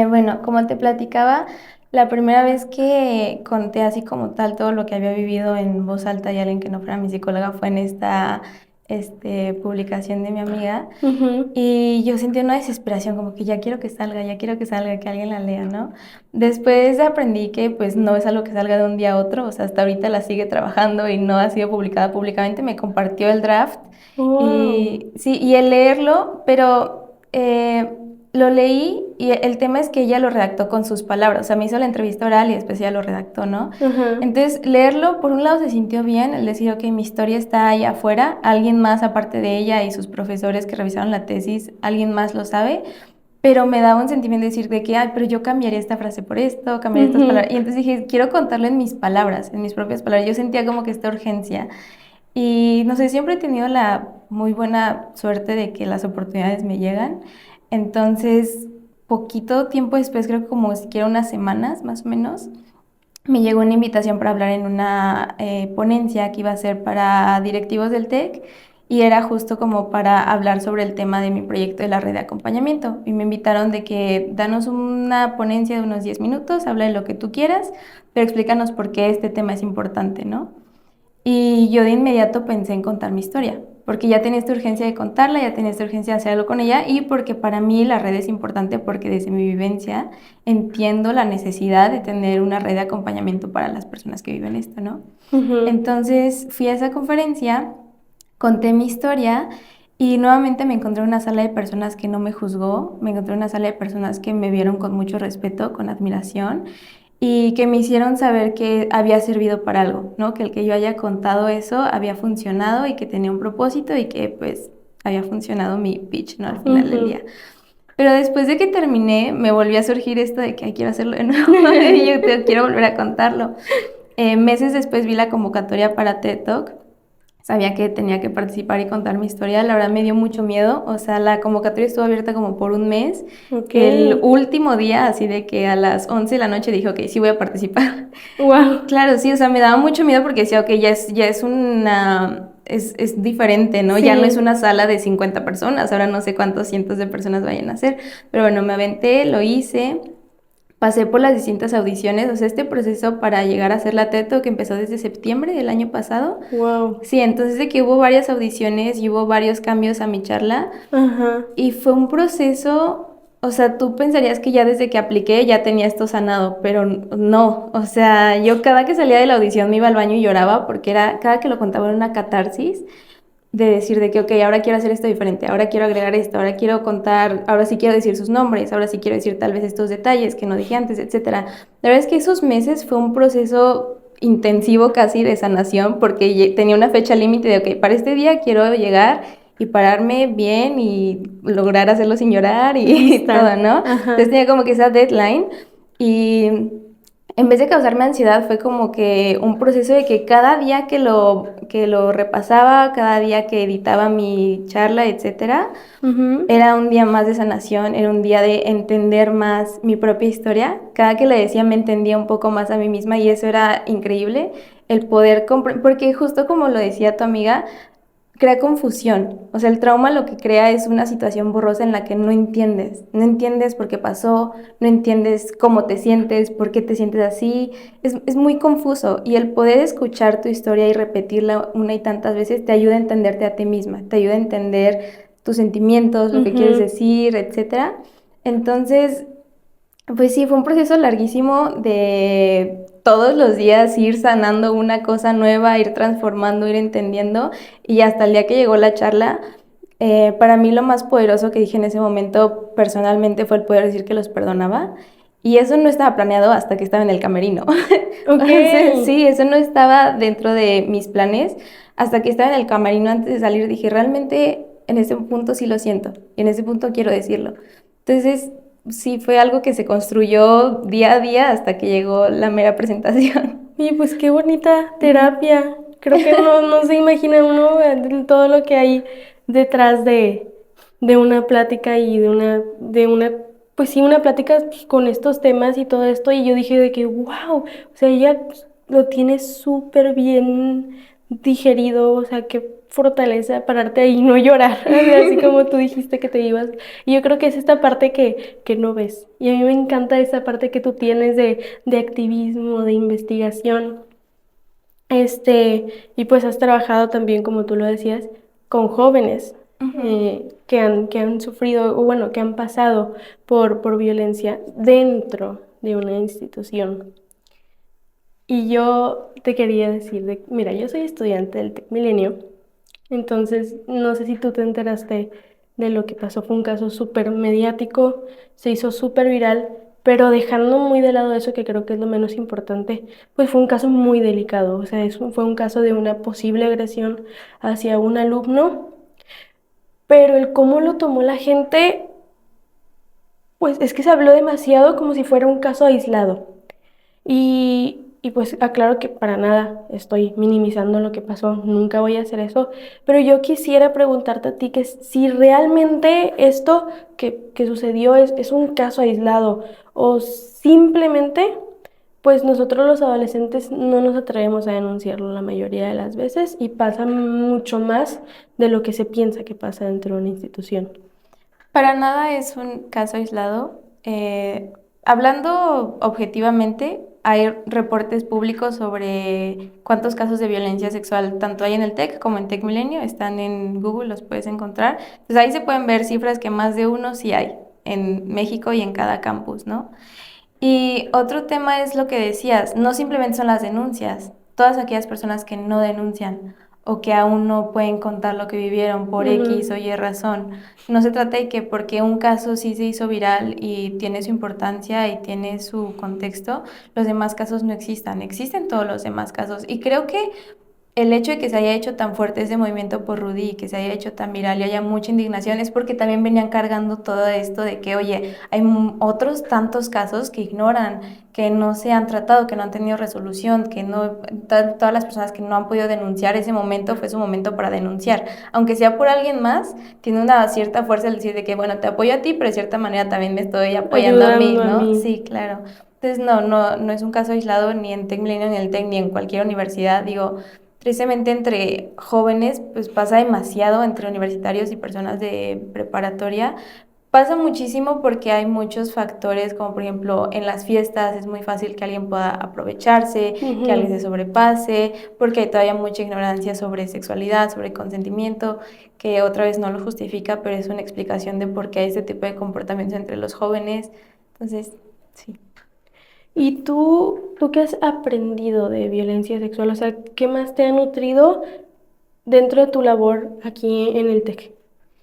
Bueno, como te platicaba, La primera vez que conté así como tal todo lo que había vivido en voz alta y alguien que no fuera mi psicóloga fue en esta publicación de mi amiga. Ujú. Y yo sentí una desesperación, como que ya quiero que salga, que alguien la lea, ¿no? Después aprendí que pues no es algo que salga de un día a otro, o sea, hasta ahorita la sigue trabajando y no ha sido publicada públicamente, me compartió el draft Wow. y sí, y el leerlo, pero lo leí y el tema es que ella lo redactó con sus palabras, o sea, me hizo la entrevista oral y después ella lo redactó, ¿no? Ajá. Entonces, leerlo, por un lado se sintió bien, el decir, ok, mi historia está ahí afuera, alguien más aparte de ella y sus profesores que revisaron la tesis, alguien más lo sabe, pero me daba un sentimiento de decir de que, ay, pero yo cambiaría esta frase por esto, cambiaría estas Ujú. palabras. Y entonces dije, quiero contarlo en mis palabras, en mis propias palabras. Yo sentía como que esta urgencia. Y no sé, siempre he tenido la muy buena suerte de que las oportunidades me llegan. Entonces, poquito tiempo después, creo que como siquiera unas semanas más o menos, me llegó una invitación para hablar en una ponencia que iba a ser para directivos del TEC y era justo como para hablar sobre el tema de mi proyecto de la red de acompañamiento. Y me invitaron de que danos una ponencia de unos 10 minutos, habla de lo que tú quieras, pero explícanos por qué este tema es importante, ¿no? Y yo de inmediato pensé en contar mi historia, porque ya tenía esta urgencia de contarla, ya tenía esta urgencia de hacer algo con ella y porque para mí la red es importante porque desde mi vivencia entiendo la necesidad de tener una red de acompañamiento para las personas que viven esto, ¿no? Ujú. Entonces fui a esa conferencia, conté mi historia y nuevamente me encontré en una sala de personas que no me juzgó, me encontré en una sala de personas que me vieron con mucho respeto, con admiración y que me hicieron saber que había servido para algo, ¿no? Que el que yo haya contado eso había funcionado y que tenía un propósito y que pues había funcionado mi pitch, ¿no? Al final del día. Ujú. Pero después de que terminé, me volvió a surgir esto de que "Ay, quiero hacerlo de nuevo y yo quiero volver a contarlo. Meses después vi la convocatoria para TED Talk. Sabía que tenía que participar y contar mi historia. La verdad me dio mucho miedo. O sea, la convocatoria estuvo abierta como por un mes. Ok. El último día, así de que a las 11 de la noche dije, ok, sí voy a participar. Wow. Claro, sí, o sea, me daba mucho miedo porque decía, ok, ya es una... Es diferente, ¿no? Ya no es Sí. una sala de 50 personas, ahora no sé cuántos cientos de personas vayan a ser, pero bueno, me aventé, lo hice, pasé por las distintas audiciones, o sea, este proceso para llegar a hacer la TED que empezó desde septiembre del año pasado. Wow. Sí, entonces de que hubo varias audiciones y hubo varios cambios a mi charla Ajá. y fue un proceso, o sea, tú pensarías que ya desde que apliqué ya tenía esto sanado, pero no, o sea, yo cada que salía de la audición me iba al baño y lloraba porque era, cada que lo contaba era una catarsis de decir de que, ok, ahora quiero hacer esto diferente, ahora quiero agregar esto, ahora quiero contar, ahora sí quiero decir sus nombres, ahora sí quiero decir tal vez estos detalles que no dije antes, etcétera. La verdad es que esos meses fue un proceso intensivo casi de sanación porque tenía una fecha límite de, ok, para este día quiero llegar y pararme bien y lograr hacerlo sin llorar y todo, Lista. ¿no? Entonces Ajá. tenía como que esa deadline y en vez de causarme ansiedad, fue como que un proceso de que cada día que lo repasaba, cada día que editaba mi charla, etcétera, Ujú. era un día más de sanación, era un día de entender más mi propia historia. Cada que le decía me entendía un poco más a mí misma y eso era increíble, el poder comprender, porque justo como lo decía tu amiga, crea confusión. O sea, el trauma lo que crea es una situación borrosa en la que no entiendes. No entiendes por qué pasó, no entiendes cómo te sientes, por qué te sientes así. Es muy confuso y el poder escuchar tu historia y repetirla una y tantas veces te ayuda a entenderte a ti misma, te ayuda a entender tus sentimientos, lo que quieres Ujú. decir, etcétera. Entonces, pues sí, fue un proceso larguísimo de todos los días ir sanando una cosa nueva, ir transformando, ir entendiendo y hasta el día que llegó la charla, para mí lo más poderoso que dije en ese momento personalmente fue el poder decir que los perdonaba y eso no estaba planeado hasta que estaba en el camerino. O Ok. sea, sí, eso no estaba dentro de mis planes hasta que estaba en el camerino antes de salir dije, realmente en ese punto sí lo siento y en ese punto quiero decirlo. Entonces, sí, fue algo que se construyó día a día hasta que llegó la mera presentación. Y pues qué bonita terapia. Creo que no se imagina uno todo lo que hay detrás de una plática y pues sí, una plática pues, con estos temas y todo esto. Y yo dije de que, wow, o sea, ella lo tiene súper bien digerido, o sea, qué fortaleza pararte ahí y no llorar, o sea, así como tú dijiste que te ibas. Y yo creo que es esta parte que no ves. Y a mí me encanta esa parte que tú tienes de activismo, de investigación. Y pues has trabajado también, como tú lo decías, con jóvenes que han sufrido, o bueno, que han pasado por violencia dentro de una institución. Y yo te quería decir, mira, yo soy estudiante del Tec Milenio, entonces no sé si tú te enteraste de lo que pasó, fue un caso súper mediático, se hizo súper viral, pero dejando muy de lado eso, que creo que es lo menos importante, pues fue un caso muy delicado, o sea, fue un caso de una posible agresión hacia un alumno, pero el cómo lo tomó la gente, pues es que se habló demasiado como si fuera un caso aislado. Y pues aclaro que para nada estoy minimizando lo que pasó, nunca voy a hacer eso, pero yo quisiera preguntarte a ti que si realmente esto que sucedió es un caso aislado o simplemente pues nosotros los adolescentes no nos atrevemos a denunciarlo la mayoría de las veces y pasa mucho más de lo que se piensa que pasa dentro de una institución. Para nada es un caso aislado. Hablando objetivamente, hay reportes públicos sobre cuántos casos de violencia sexual tanto hay en el TEC como en TEC Milenio. Están en Google, los puedes encontrar. Entonces ahí se pueden ver cifras que más de uno sí hay en México y en cada campus, ¿no? Y otro tema es lo que decías, no simplemente son las denuncias, todas aquellas personas que no denuncian o que aún no pueden contar lo que vivieron por X o Ujú. Y razón. No se trata de que porque un caso sí se hizo viral y tiene su importancia y tiene su contexto, los demás casos no existan. Existen todos los demás casos. Y creo que el hecho de que se haya hecho tan fuerte ese movimiento por Rudy y que se haya hecho tan viral y haya mucha indignación es porque también venían cargando todo esto de que, oye, hay otros tantos casos que ignoran, que no se han tratado, que no han tenido resolución, que no, todas las personas que no han podido denunciar ese momento fue su momento para denunciar. Aunque sea por alguien más, tiene una cierta fuerza el decir de que, bueno, te apoyo a ti, pero de cierta manera también me estoy apoyando a mí, Ayudando a ¿no? mí. Sí, claro. Entonces, no es un caso aislado ni en Tec Milenio, ni en el Tec, ni en cualquier universidad. Digo, tristemente entre jóvenes, pues pasa demasiado entre universitarios y personas de preparatoria. Pasa muchísimo porque hay muchos factores, como por ejemplo en las fiestas es muy fácil que alguien pueda aprovecharse, que alguien se Ujú. sobrepase, porque hay todavía mucha ignorancia sobre sexualidad, sobre consentimiento, que otra vez no lo justifica, pero es una explicación de por qué hay este tipo de comportamientos entre los jóvenes. Entonces, sí. ¿Y tú qué has aprendido de violencia sexual? O sea, ¿qué más te ha nutrido dentro de tu labor aquí en el TEC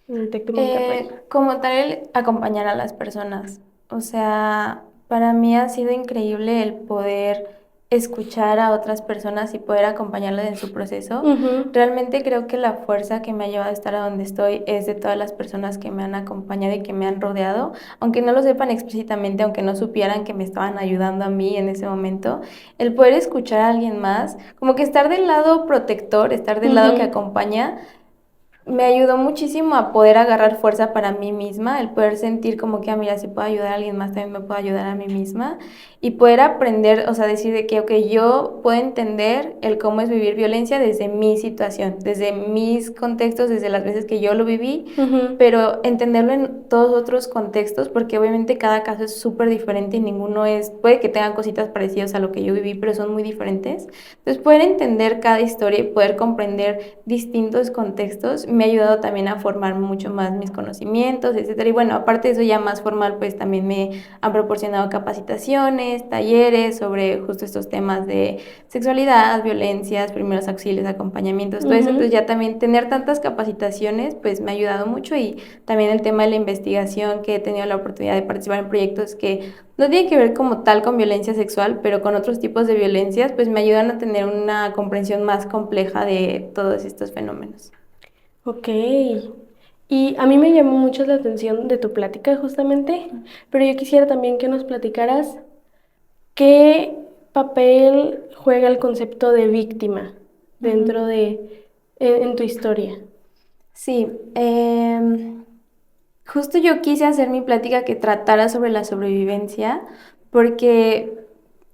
de Monterrey? Como tal, el acompañar a las personas. O sea, para mí ha sido increíble el poder escuchar a otras personas y poder acompañarlas en su proceso. Ujú. Realmente creo que la fuerza que me ha llevado a estar a donde estoy es de todas las personas que me han acompañado y que me han rodeado, aunque no lo sepan explícitamente, aunque no supieran que me estaban ayudando a mí en ese momento, el poder escuchar a alguien más, como que estar del lado protector, estar del lado que Ujú. acompaña me ayudó muchísimo a poder agarrar fuerza para mí misma, el poder sentir como que, mira, si puedo ayudar a alguien más, también me puedo ayudar a mí misma y poder aprender, o sea, decir de que, ok, yo puedo entender el cómo es vivir violencia desde mi situación, desde mis contextos, desde las veces que yo lo viví, Ujú. pero entenderlo en todos otros contextos, porque obviamente cada caso es súper diferente y ninguno es, puede que tengan cositas parecidas a lo que yo viví, pero son muy diferentes. Entonces, poder entender cada historia y poder comprender distintos contextos me ha ayudado también a formar mucho más mis conocimientos, etcétera. Y bueno, aparte de eso ya más formal, pues también me han proporcionado capacitaciones, talleres sobre justo estos temas de sexualidad, violencias, primeros auxilios, acompañamientos, todo eso. Entonces Ujú. ya también tener tantas capacitaciones, pues me ha ayudado mucho y también el tema de la investigación, que he tenido la oportunidad de participar en proyectos que no tienen que ver como tal con violencia sexual, pero con otros tipos de violencias, pues me ayudan a tener una comprensión más compleja de todos estos fenómenos. Ok. Y a mí me llamó mucho la atención de tu plática justamente, pero yo quisiera también que nos platicaras qué papel juega el concepto de víctima dentro Ujú. en tu historia. Sí, justo yo quise hacer mi plática que tratara sobre la sobrevivencia, porque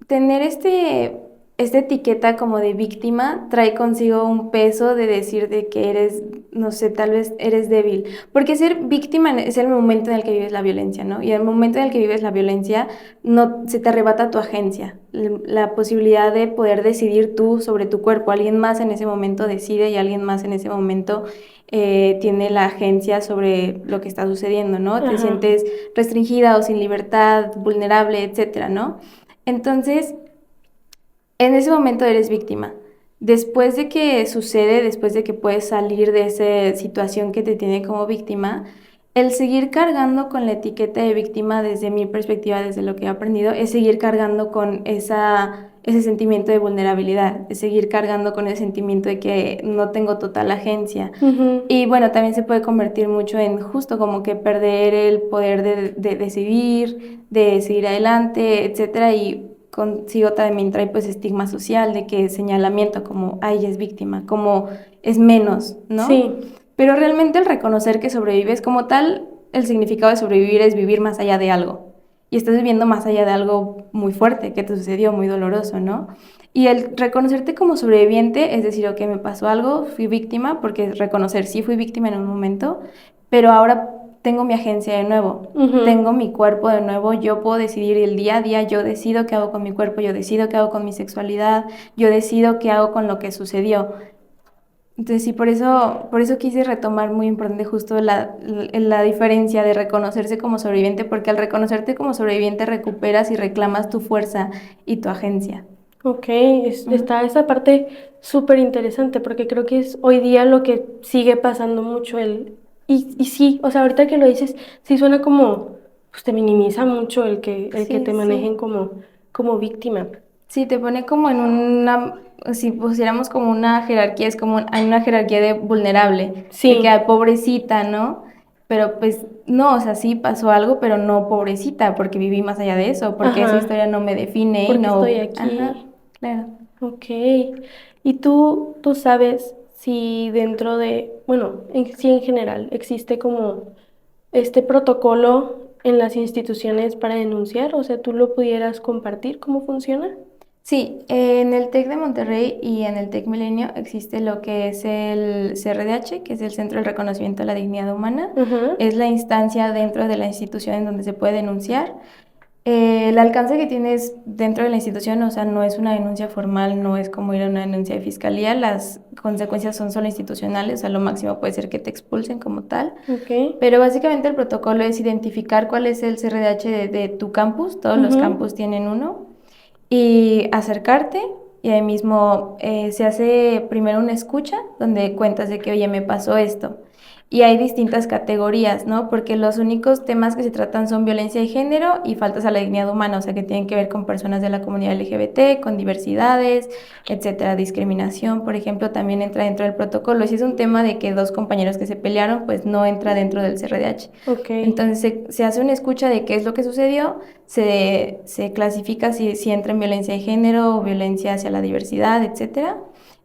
tener este esta etiqueta como de víctima trae consigo un peso de decir de que eres, no sé, tal vez eres débil. Porque ser víctima es el momento en el que vives la violencia, ¿no? Y el momento en el que vives la violencia no se te arrebata tu agencia, la posibilidad de poder decidir tú sobre tu cuerpo. Alguien más en ese momento decide y alguien más en ese momento tiene la agencia sobre lo que está sucediendo, ¿no? Te Ajá. sientes restringida o sin libertad, vulnerable, etcétera, ¿no? Entonces, en ese momento eres víctima. Después de que sucede, después de que puedes salir de esa situación que te tiene como víctima, el seguir cargando con la etiqueta de víctima desde mi perspectiva, desde lo que he aprendido, es seguir cargando con ese sentimiento de vulnerabilidad, es seguir cargando con el sentimiento de que no tengo total agencia. Ujú. Y bueno, también se puede convertir mucho en justo como que perder el poder de decidir, de seguir adelante, etcétera, y consigo también trae pues estigma social de que señalamiento como, ay, ella es víctima, como es menos, ¿no? Sí. Pero realmente el reconocer que sobrevives como tal, el significado de sobrevivir es vivir más allá de algo. Y estás viviendo más allá de algo muy fuerte que te sucedió, muy doloroso, ¿no? Y el reconocerte como sobreviviente es decir, ok, me pasó algo, fui víctima, porque reconocer sí fui víctima en un momento, pero ahora tengo mi agencia de nuevo, Ujú. tengo mi cuerpo de nuevo, yo puedo decidir el día a día, yo decido qué hago con mi cuerpo, yo decido qué hago con mi sexualidad, yo decido qué hago con lo que sucedió. Entonces sí, por eso quise retomar muy importante justo la diferencia de reconocerse como sobreviviente, porque al reconocerte como sobreviviente recuperas y reclamas tu fuerza y tu agencia. Ok, Ujú. está esa parte súper interesante porque creo que es hoy día lo que sigue pasando mucho y sí, o sea, ahorita que lo dices, sí suena como, pues te minimiza mucho el que te Sí, manejen sí. como víctima. Sí, te pone como en una, si pusiéramos como una jerarquía, es como hay una jerarquía de vulnerable, de que Sí, hay pobrecita, ¿no? Pero pues no, o sea, sí pasó algo, pero no pobrecita, porque viví más allá de eso, porque esa ajá, historia no me define y porque estoy no, ajá, aquí. claro. Ok. ¿Y tú sabes si dentro de, bueno, sí en general, existe como este protocolo en las instituciones para denunciar? O sea, ¿tú lo pudieras compartir cómo funciona? Sí, en el TEC de Monterrey y en el TEC Milenio existe lo que es el CRDH, que es el Centro del Reconocimiento de la Dignidad Humana. Ajá. Es la instancia dentro de la institución en donde se puede denunciar. El alcance que tienes dentro de la institución, o sea, no es una denuncia formal, no es como ir a una denuncia de fiscalía, las consecuencias son solo institucionales, o sea, lo máximo puede ser que te expulsen como tal, Ok. pero básicamente el protocolo es identificar cuál es el CRDH de tu campus, todos los Ujú. campus tienen uno, y acercarte. Y ahí mismo se hace primero una escucha donde cuentas de que, oye, me pasó esto. Y hay distintas categorías, ¿no? Porque los únicos temas que se tratan son violencia de género y faltas a la dignidad humana, o sea, que tienen que ver con personas de la comunidad LGBT, con diversidades, etcétera. Discriminación, por ejemplo, también entra dentro del protocolo. Si es un tema de que dos compañeros que se pelearon, pues no entra dentro del CRDH. Ok. Entonces se hace una escucha de qué es lo que sucedió, se clasifica si entra en violencia de género o violencia hacia la diversidad, etcétera.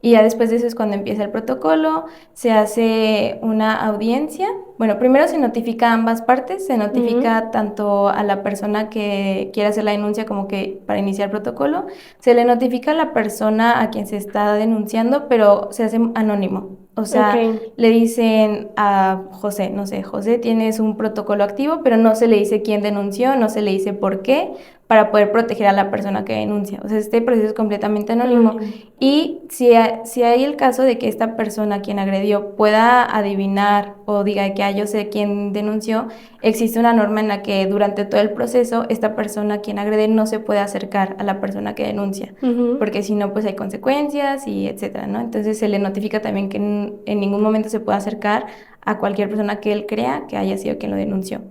Y ya después de eso es cuando empieza el protocolo, se hace una audiencia. Bueno, primero se notifica a ambas partes, se Ujú. notifica tanto a la persona que quiere hacer la denuncia como que para iniciar el protocolo, se le notifica a la persona a quien se está denunciando, pero se hace anónimo. O Ok. sea, le dicen a José, no sé, José, tienes un protocolo activo, pero no se le dice quién denunció, no se le dice por qué, para poder proteger a la persona que denuncia. O sea, este proceso es completamente anónimo. Anónimo. Y si hay el caso de que esta persona, quien agredió, pueda adivinar o diga que yo sé quién denunció, existe una norma en la que durante todo el proceso, esta persona, quien agrede, no se puede acercar a la persona que denuncia, Ujú. porque si no, pues hay consecuencias y etcétera, ¿no? Entonces se le notifica también que en ningún momento se puede acercar a cualquier persona que él crea que haya sido quien lo denunció.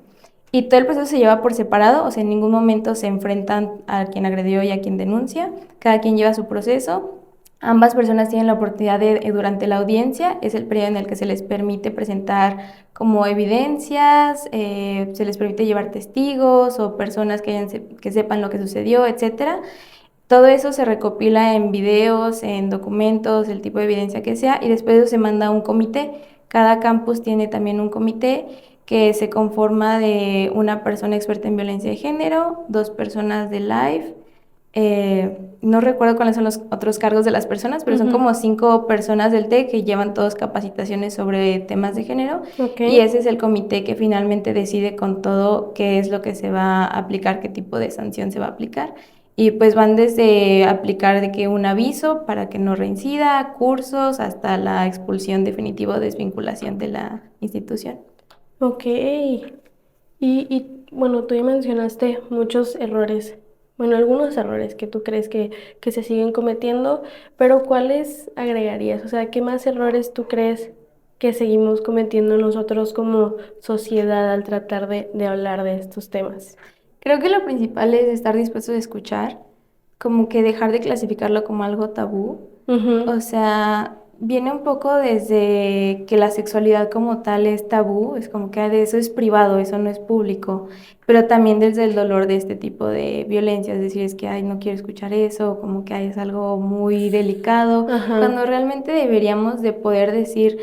Y todo el proceso se lleva por separado, o sea, en ningún momento se enfrentan a quien agredió y a quien denuncia, cada quien lleva su proceso. Ambas personas tienen la oportunidad durante la audiencia, es el periodo en el que se les permite presentar como evidencias, se les permite llevar testigos o personas que sepan lo que sucedió, etcétera. Todo eso se recopila en videos, en documentos, el tipo de evidencia que sea, y después eso se manda a un comité. Cada campus tiene también un comité que se conforma de una persona experta en violencia de género, dos personas de LIFE, no recuerdo cuáles son los otros cargos de las personas, pero son como 5 personas del TEC que llevan todos capacitaciones sobre temas de género. Okay. Y ese es el comité que finalmente decide con todo qué es lo que se va a aplicar, qué tipo de sanción se va a aplicar. Y pues van desde aplicar de que un aviso para que no reincida, cursos, hasta la expulsión definitiva o desvinculación de la institución. Ok. Bueno, tú ya mencionaste muchos errores, bueno, algunos errores que tú crees que se siguen cometiendo, pero ¿cuáles agregarías? O sea, ¿qué más errores tú crees que seguimos cometiendo nosotros como sociedad al tratar de hablar de estos temas? Creo que lo principal es estar dispuesto a escuchar, como que dejar de clasificarlo como algo tabú. Ujú. O sea, viene un poco desde que la sexualidad como tal es tabú, es como que de eso es privado, eso no es público, pero también desde el dolor de este tipo de violencia, es decir, es que, ay, no quiero escuchar eso, como que ay, es algo muy delicado, Ajá. cuando realmente deberíamos de poder decir,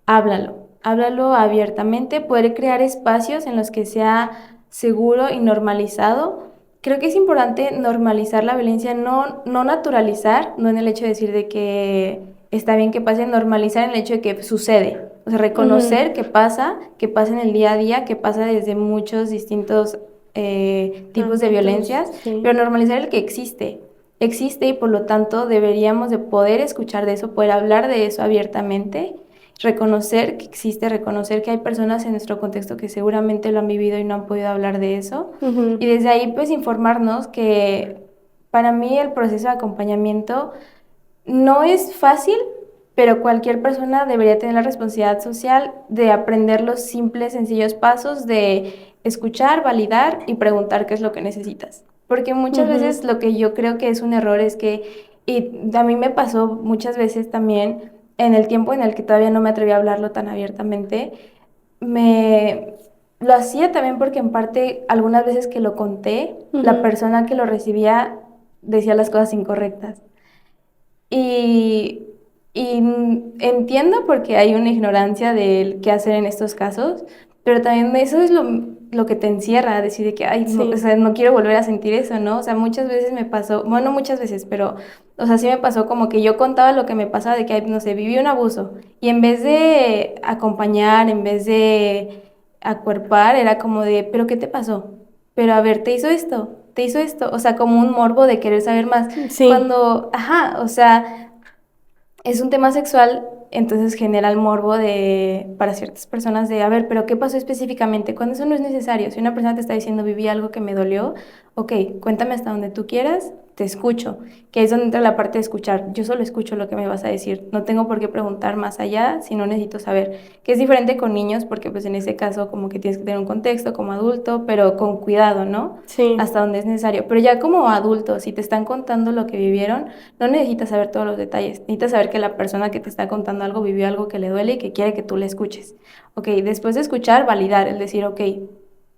háblalo abiertamente, poder crear espacios en los que sea seguro y normalizado. Creo que es importante normalizar la violencia, no naturalizar, no en el hecho de decir de que está bien que pase, normalizar en el hecho de que sucede. O sea, reconocer Ujú. que pasa en el día a día, que pasa desde muchos distintos tipos de Ámbitos, violencias, sí. pero normalizar el que existe. Existe y por lo tanto deberíamos de poder escuchar de eso, poder hablar de eso abiertamente, reconocer que existe, reconocer que hay personas en nuestro contexto que seguramente lo han vivido y no han podido hablar de eso. Y Ujú. desde ahí, pues, informarnos que para mí el proceso de acompañamiento no es fácil, pero cualquier persona debería tener la responsabilidad social de aprender los simples, sencillos pasos de escuchar, validar y preguntar qué es lo que necesitas. Porque muchas veces Ujú. lo que yo creo que es un error es que, y a mí me pasó muchas veces también, en el tiempo en el que todavía no me atreví a hablarlo tan abiertamente, me lo hacía también porque en parte algunas veces que lo conté, la Ujú. persona que lo recibía decía las cosas incorrectas. Y, y entiendo porque hay una ignorancia de qué hacer en estos casos, pero también eso es lo que te encierra, decir de que, ay, no, o Sí. sea, no quiero volver a sentir eso, ¿no? O sea, muchas veces me pasó, bueno, no muchas veces, pero, o sea, sí me pasó como que yo contaba lo que me pasaba de que, ay, no sé, viví un abuso, y en vez de acompañar, en vez de acuerpar, era como de, ¿pero qué te pasó? Pero a ver, te hizo esto, o sea, como un morbo de querer saber más. Sí. Cuando, ajá, o sea, es un tema sexual, entonces genera el morbo para ciertas personas de, a ver, pero ¿qué pasó específicamente? Cuando eso no es necesario. Si una persona te está diciendo, viví algo que me dolió, ok, cuéntame hasta donde tú quieras, te escucho, que es donde entra la parte de escuchar. Yo solo escucho lo que me vas a decir, no tengo por qué preguntar más allá si no necesito saber. Que es diferente con niños, porque pues en ese caso como que tienes que tener un contexto como adulto, pero con cuidado, ¿no? Sí. Hasta donde es necesario. Pero ya como adultos, si te están contando lo que vivieron, no necesitas saber todos los detalles, necesitas saber que la persona que te está contando algo vivió algo que le duele y que quiere que tú le escuches. Ok, después de escuchar, validar, es decir, ok,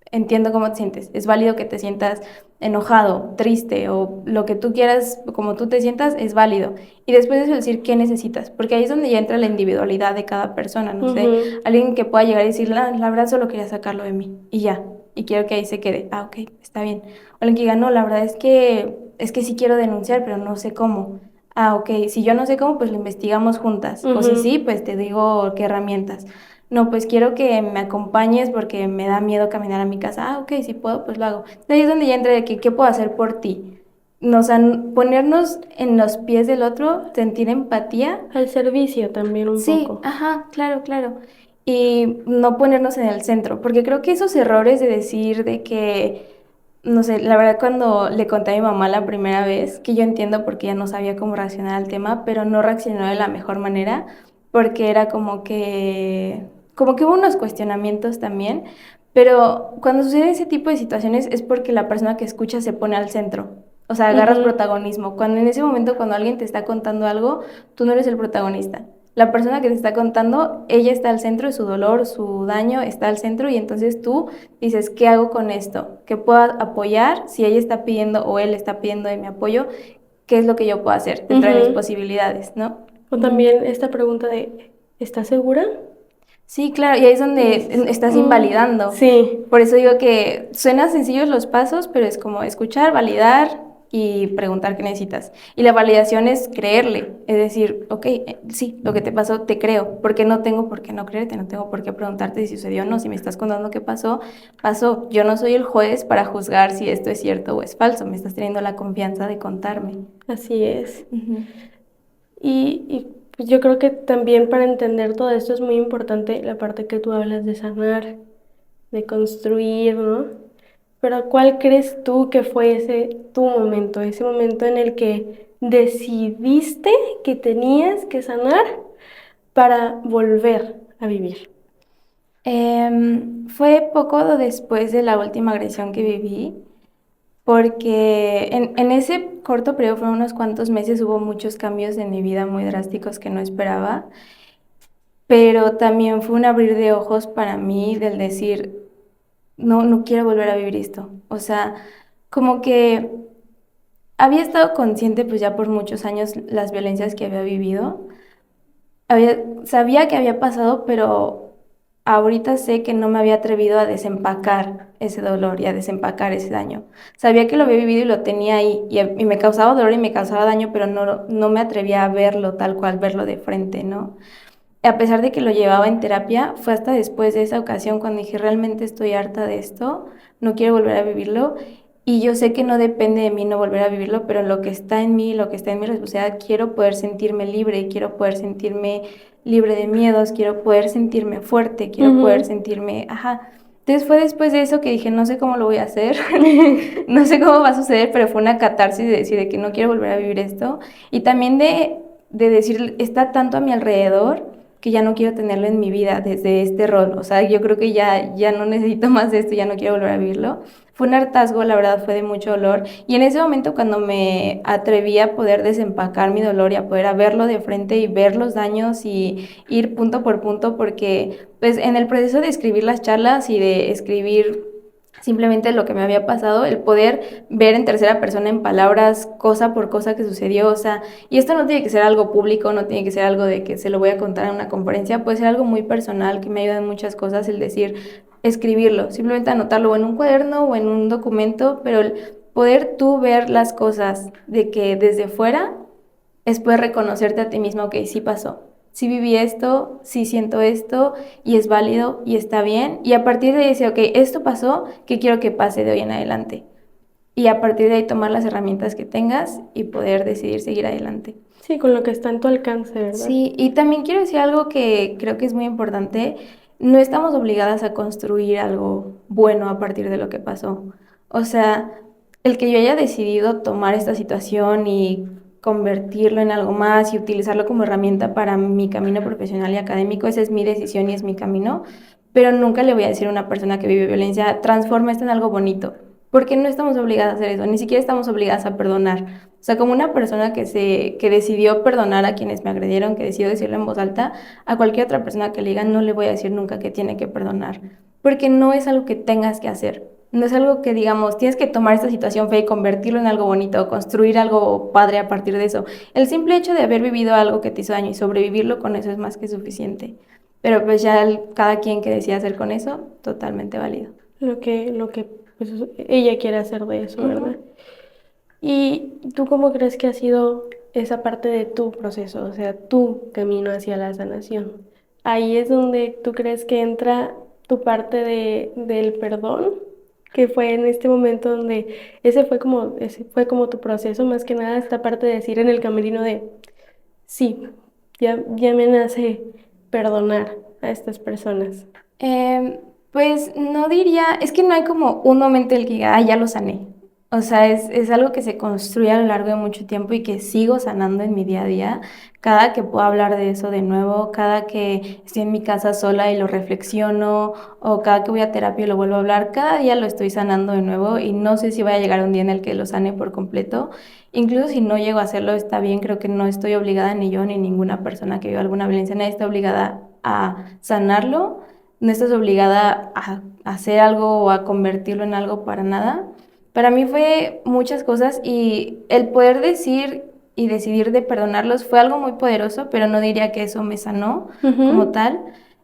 entiendo cómo te sientes, es válido que te sientas enojado, triste o lo que tú quieras, como tú te sientas, es válido. Y después de eso decir qué necesitas, porque ahí es donde ya entra la individualidad de cada persona, no sé, Ujú. alguien que pueda llegar y decir, la verdad solo quería sacarlo de mí y ya, y quiero que ahí se quede, ah, ok, está bien. O alguien que diga, no, la verdad es que sí quiero denunciar, pero no sé cómo. Ah, ok, si yo no sé cómo, pues lo investigamos juntas. O si sí, Ujú. pues te digo qué herramientas. No, pues quiero que me acompañes porque me da miedo caminar a mi casa. Ah, ok, si puedo, pues lo hago. Ahí es donde ya entra de que, ¿qué puedo hacer por ti? O sea, ponernos en los pies del otro, sentir empatía. Al servicio también un Sí, poco. ajá, claro, claro. Y no ponernos en el centro, porque creo que esos errores de decir de que, no sé, la verdad cuando le conté a mi mamá la primera vez, que yo entiendo porque ella no sabía cómo reaccionar al tema, pero no reaccionó de la mejor manera, porque era como que hubo unos cuestionamientos también, pero cuando sucede ese tipo de situaciones es porque la persona que escucha se pone al centro. O sea, agarras Ujú. protagonismo. Cuando en ese momento, cuando alguien te está contando algo, tú no eres el protagonista. La persona que te está contando, ella está al centro de su dolor, su daño está al centro y entonces tú dices, ¿qué hago con esto? ¿Qué puedo apoyar? Si ella está pidiendo o él está pidiendo de mi apoyo, ¿qué es lo que yo puedo hacer dentro de mis Ujú. posibilidades, ¿no? O Ujú. también esta pregunta de, ¿estás segura? Sí, claro, y ahí es donde estás invalidando. Sí. Por eso digo que suenan sencillos los pasos, pero es como escuchar, validar, y preguntar qué necesitas. Y la validación es creerle, es decir, ok, sí, lo que te pasó te creo, porque no tengo por qué no creerte, no tengo por qué preguntarte si sucedió o no, si me estás contando qué pasó, pasó. Yo no soy el juez para juzgar si esto es cierto o es falso, me estás teniendo la confianza de contarme. Así es. Y pues yo creo que también para entender todo esto es muy importante la parte que tú hablas de sanar, de construir, ¿no? Pero ¿cuál crees tú que fue ese momento en el que decidiste que tenías que sanar para volver a vivir? Fue poco después de la última agresión que viví, porque en ese corto periodo, fueron unos cuantos meses, hubo muchos cambios en mi vida muy drásticos que no esperaba, pero también fue un abrir de ojos para mí del decir, no, no quiero volver a vivir esto. O sea, como que había estado consciente pues ya por muchos años las violencias que había vivido. Sabía que había pasado, pero ahorita sé que no me había atrevido a desempacar ese dolor y a desempacar ese daño. Sabía que lo había vivido y lo tenía ahí y me causaba dolor y me causaba daño, pero no me atrevía a verlo tal cual, verlo de frente, ¿no? A pesar de que lo llevaba en terapia, fue hasta después de esa ocasión cuando dije, realmente estoy harta de esto, no quiero volver a vivirlo. Y yo sé que no depende de mí no volver a vivirlo, pero lo que está en mí, lo que está en mi responsabilidad, quiero poder sentirme libre, quiero poder sentirme libre de miedos, quiero poder sentirme fuerte, quiero poder sentirme, ajá. Entonces fue después de eso que dije, no sé cómo lo voy a hacer, no sé cómo va a suceder, pero fue una catarsis de decir de que no quiero volver a vivir esto. Y también de decir, está tanto a mi alrededor que ya no quiero tenerlo en mi vida desde este rol. O sea, yo creo que ya no necesito más de esto, ya no quiero volver a vivirlo. Fue un hartazgo, la verdad, fue de mucho dolor. Y en ese momento cuando me atreví a poder desempacar mi dolor y a poder a verlo de frente y ver los daños y ir punto por punto, porque pues en el proceso de escribir las charlas y de escribir simplemente lo que me había pasado, el poder ver en tercera persona en palabras cosa por cosa que sucedió, o sea, y esto no tiene que ser algo público, no tiene que ser algo de que se lo voy a contar en una conferencia, puede ser algo muy personal que me ayuda en muchas cosas, el decir, escribirlo, simplemente anotarlo o en un cuaderno o en un documento, pero el poder tú ver las cosas de que desde fuera es poder reconocerte a ti mismo, ok, sí pasó, sí viví esto, sí siento esto y es válido y está bien. Y a partir de ahí decir, ok, esto pasó, ¿qué quiero que pase de hoy en adelante? Y a partir de ahí tomar las herramientas que tengas y poder decidir seguir adelante. Sí, con lo que está en tu alcance, ¿verdad? Sí, y también quiero decir algo que creo que es muy importante. No estamos obligadas a construir algo bueno a partir de lo que pasó. O sea, el que yo haya decidido tomar esta situación y convertirlo en algo más y utilizarlo como herramienta para mi camino profesional y académico, esa es mi decisión y es mi camino, pero nunca le voy a decir a una persona que vive violencia, transforma esto en algo bonito, porque no estamos obligadas a hacer eso, ni siquiera estamos obligadas a perdonar. O sea, como una persona que decidió perdonar a quienes me agredieron, que decidió decirlo en voz alta, a cualquier otra persona que le diga, no le voy a decir nunca que tiene que perdonar, porque no es algo que tengas que hacer. No es algo que digamos, tienes que tomar esta situación fea y convertirlo en algo bonito, o construir algo padre a partir de eso. El simple hecho de haber vivido algo que te hizo daño y sobrevivirlo con eso es más que suficiente. Pero pues ya cada quien que decida hacer con eso, totalmente válido. Lo que pues, ella quiere hacer de eso, ¿verdad? ¿Y tú cómo crees que ha sido esa parte de tu proceso, o sea, tu camino hacia la sanación? Ahí es donde tú crees que entra tu parte del perdón, que fue en este momento donde ese fue como tu proceso, más que nada esta parte de decir en el camerino de, sí, ya me nace perdonar a estas personas. Pues no diría, es que no hay como un momento en el que diga, ah, ya lo sané. O sea, es algo que se construye a lo largo de mucho tiempo y que sigo sanando en mi día a día. Cada que puedo hablar de eso de nuevo, cada que estoy en mi casa sola y lo reflexiono, o cada que voy a terapia y lo vuelvo a hablar, cada día lo estoy sanando de nuevo y no sé si vaya a llegar un día en el que lo sane por completo. Incluso si no llego a hacerlo, está bien, creo que no estoy obligada, ni yo ni ninguna persona que viva alguna violencia, nadie está obligada a sanarlo, no estás obligada a hacer algo o a convertirlo en algo para nada. Para mí fue muchas cosas y el poder decir y decidir de perdonarlos fue algo muy poderoso, pero no diría que eso me sanó como tal.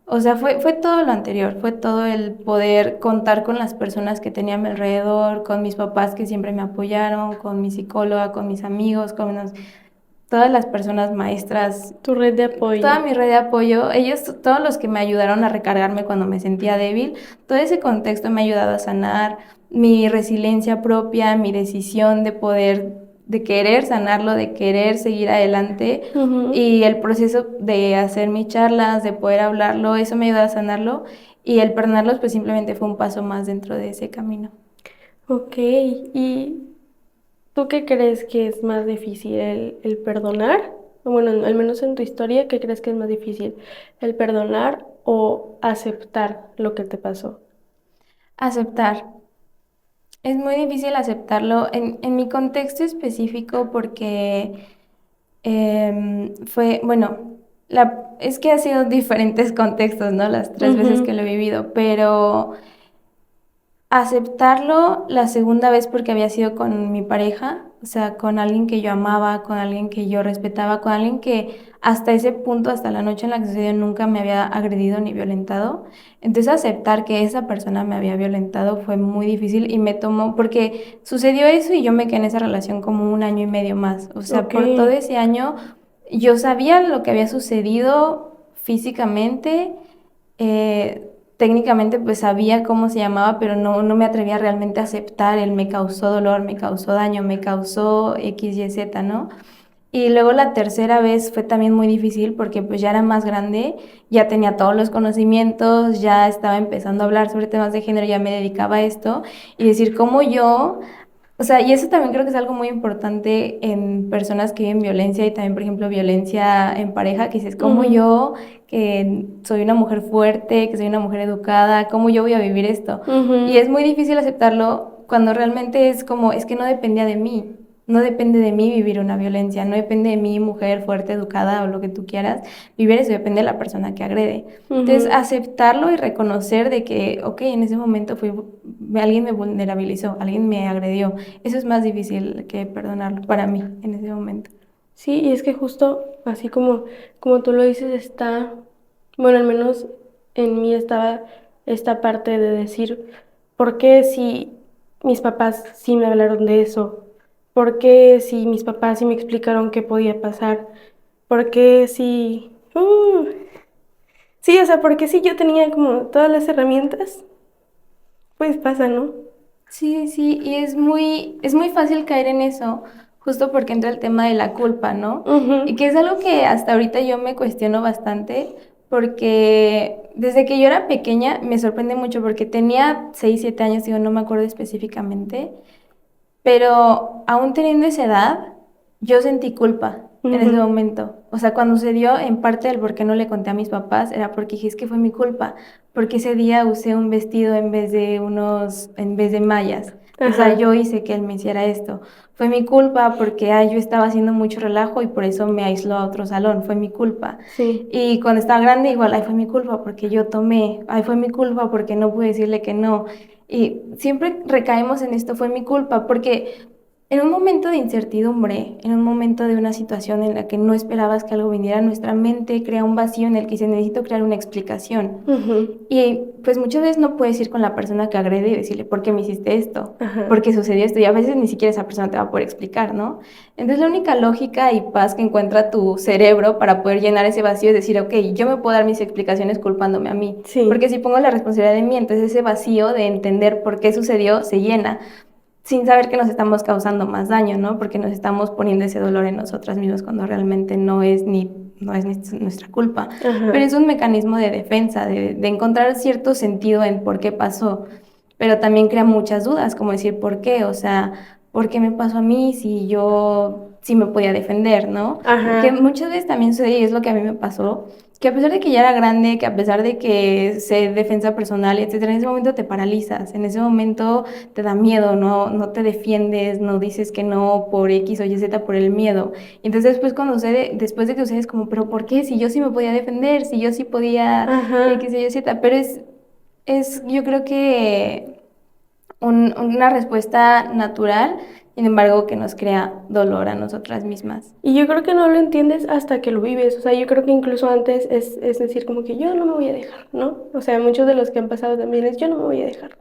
O sea, fue todo lo anterior, fue todo el poder contar con las personas que tenía a mi alrededor, con mis papás que siempre me apoyaron, con mi psicóloga, con mis amigos, todas las personas maestras, Tu red de apoyo. toda mi red de apoyo, ellos, todos los que me ayudaron a recargarme cuando me sentía débil, todo ese contexto me ha ayudado a sanar mi resiliencia propia, mi decisión de poder, de querer sanarlo, de querer seguir adelante Ujú. y el proceso de hacer mis charlas, de poder hablarlo, eso me ayudó a sanarlo y el perdonarlos pues simplemente fue un paso más dentro de ese camino. Ok, ¿y tú qué crees que es más difícil, el perdonar? O bueno, al menos en tu historia, ¿qué crees que es más difícil? ¿El perdonar o aceptar lo que te pasó? Aceptar. Es muy difícil aceptarlo en mi contexto específico porque bueno, es que ha sido diferentes contextos, ¿no? Las 3 veces que Ujú. lo he vivido, pero aceptarlo la segunda vez porque había sido con mi pareja, o sea, con alguien que yo amaba, con alguien que yo respetaba, con alguien que hasta ese punto, hasta la noche en la que sucedió, nunca me había agredido ni violentado. Entonces aceptar que esa persona me había violentado fue muy difícil y me tomó, porque sucedió eso y yo me quedé en esa relación como un año y medio más. O sea, Ok. por todo ese año yo sabía lo que había sucedido físicamente. Técnicamente pues sabía cómo se llamaba, pero no me atrevía realmente a aceptar el me causó dolor, me causó daño, me causó X, Y, Z, ¿no? Y luego la tercera vez fue también muy difícil porque pues ya era más grande, ya tenía todos los conocimientos, ya estaba empezando a hablar sobre temas de género, ya me dedicaba a esto y decir cómo yo, o sea, y eso también creo que es algo muy importante en personas que viven violencia y también, por ejemplo, violencia en pareja, que dices, ¿cómo Ujú. yo, que soy una mujer fuerte, que soy una mujer educada, cómo yo voy a vivir esto? Y Ujú. es muy difícil aceptarlo cuando realmente es como, es que no dependía de mí. No depende de mí vivir una violencia, no depende de mí, mujer fuerte, educada o lo que tú quieras, vivir eso depende de la persona que agrede. Entonces, Ujú. aceptarlo y reconocer de que, ok, en ese momento alguien me vulnerabilizó, alguien me agredió. Eso es más difícil que perdonarlo para mí en ese momento. Sí, y es que justo así como tú lo dices, está, bueno, al menos en mí estaba esta parte de decir, ¿por qué si mis papás sí me hablaron de eso? ¿Por qué si mis papás sí me explicaron qué podía pasar? ¿Por qué si... sí, o sea, ¿por qué si yo tenía como todas las herramientas? Pues pasa, ¿no? Sí, sí, y es muy fácil caer en eso, justo porque entra el tema de la culpa, ¿no? Y Ujú. que es algo que hasta ahorita yo me cuestiono bastante, porque desde que yo era pequeña me sorprende mucho, porque tenía 6 7 años, digo, no me acuerdo específicamente, pero aún teniendo esa edad, yo sentí culpa en ese Ujú. momento. O sea, cuando sucedió, en parte del por qué no le conté a mis papás, era porque dije, es que fue mi culpa, porque ese día usé un vestido en vez de mallas. O sea, Ajá, yo hice que él me hiciera esto. Fue mi culpa porque yo estaba haciendo mucho relajo y por eso me aisló a otro salón. Fue mi culpa. sí. Y cuando estaba grande, igual, ay, fue mi culpa porque yo tomé. Ay, fue mi culpa porque no pude decirle que no. Y siempre recaemos en esto, fue mi culpa, porque en un momento de incertidumbre, en un momento de una situación en la que no esperabas que algo viniera, nuestra mente crea un vacío en el que dice, necesito crear una explicación. Ujú. Y pues muchas veces no puedes ir con la persona que agrede y decirle, ¿por qué me hiciste esto? Ajá. ¿Por qué sucedió esto? Y a veces ni siquiera esa persona te va a poder explicar, ¿no? Entonces la única lógica y paz que encuentra tu cerebro para poder llenar ese vacío es decir, ok, yo me puedo dar mis explicaciones culpándome a mí. Porque Sí. si pongo la responsabilidad de mí, entonces ese vacío de entender por qué sucedió se llena sin saber que nos estamos causando más daño, ¿no? Porque nos estamos poniendo ese dolor en nosotras mismas cuando realmente no es ni nuestra culpa. Pero Ajá. es un mecanismo de defensa, de encontrar cierto sentido en por qué pasó. Pero también crea muchas dudas, como decir, ¿por qué? O sea, ¿por qué me pasó a mí si yo sí me podía defender, ¿no? Que Ajá. muchas veces también sucede, y es lo que a mí me pasó, que a pesar de que ya era grande, que a pesar de que sé defensa personal, etcétera, en ese momento te paralizas, en ese momento te da miedo, no te defiendes, no dices que no por X o Y, Z, por el miedo. Y entonces después cuando sucede, después de que sucede es como, pero ¿por qué? Si yo sí me podía defender, si yo sí podía Ajá. X o Y, Z, pero yo creo que una respuesta natural sin embargo que nos crea dolor a nosotras mismas. Y yo creo que no lo entiendes hasta que lo vives. O sea, yo creo que incluso antes es decir como que yo no me voy a dejar, ¿no? O sea, muchos de los que han pasado también es yo no me voy a dejar.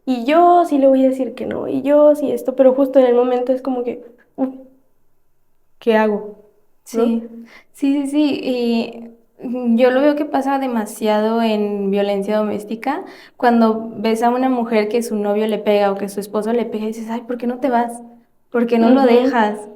Y yo sí le voy a decir que no. Y yo sí esto. Pero justo en el momento es como que, ¿qué hago? ¿No? Sí, sí, sí, sí. Y yo lo veo que pasa demasiado en violencia doméstica. Cuando ves a una mujer que su novio le pega o que su esposo le pega y dices, ay, ¿por qué no te vas? ¿Por qué no lo Ujú. dejas?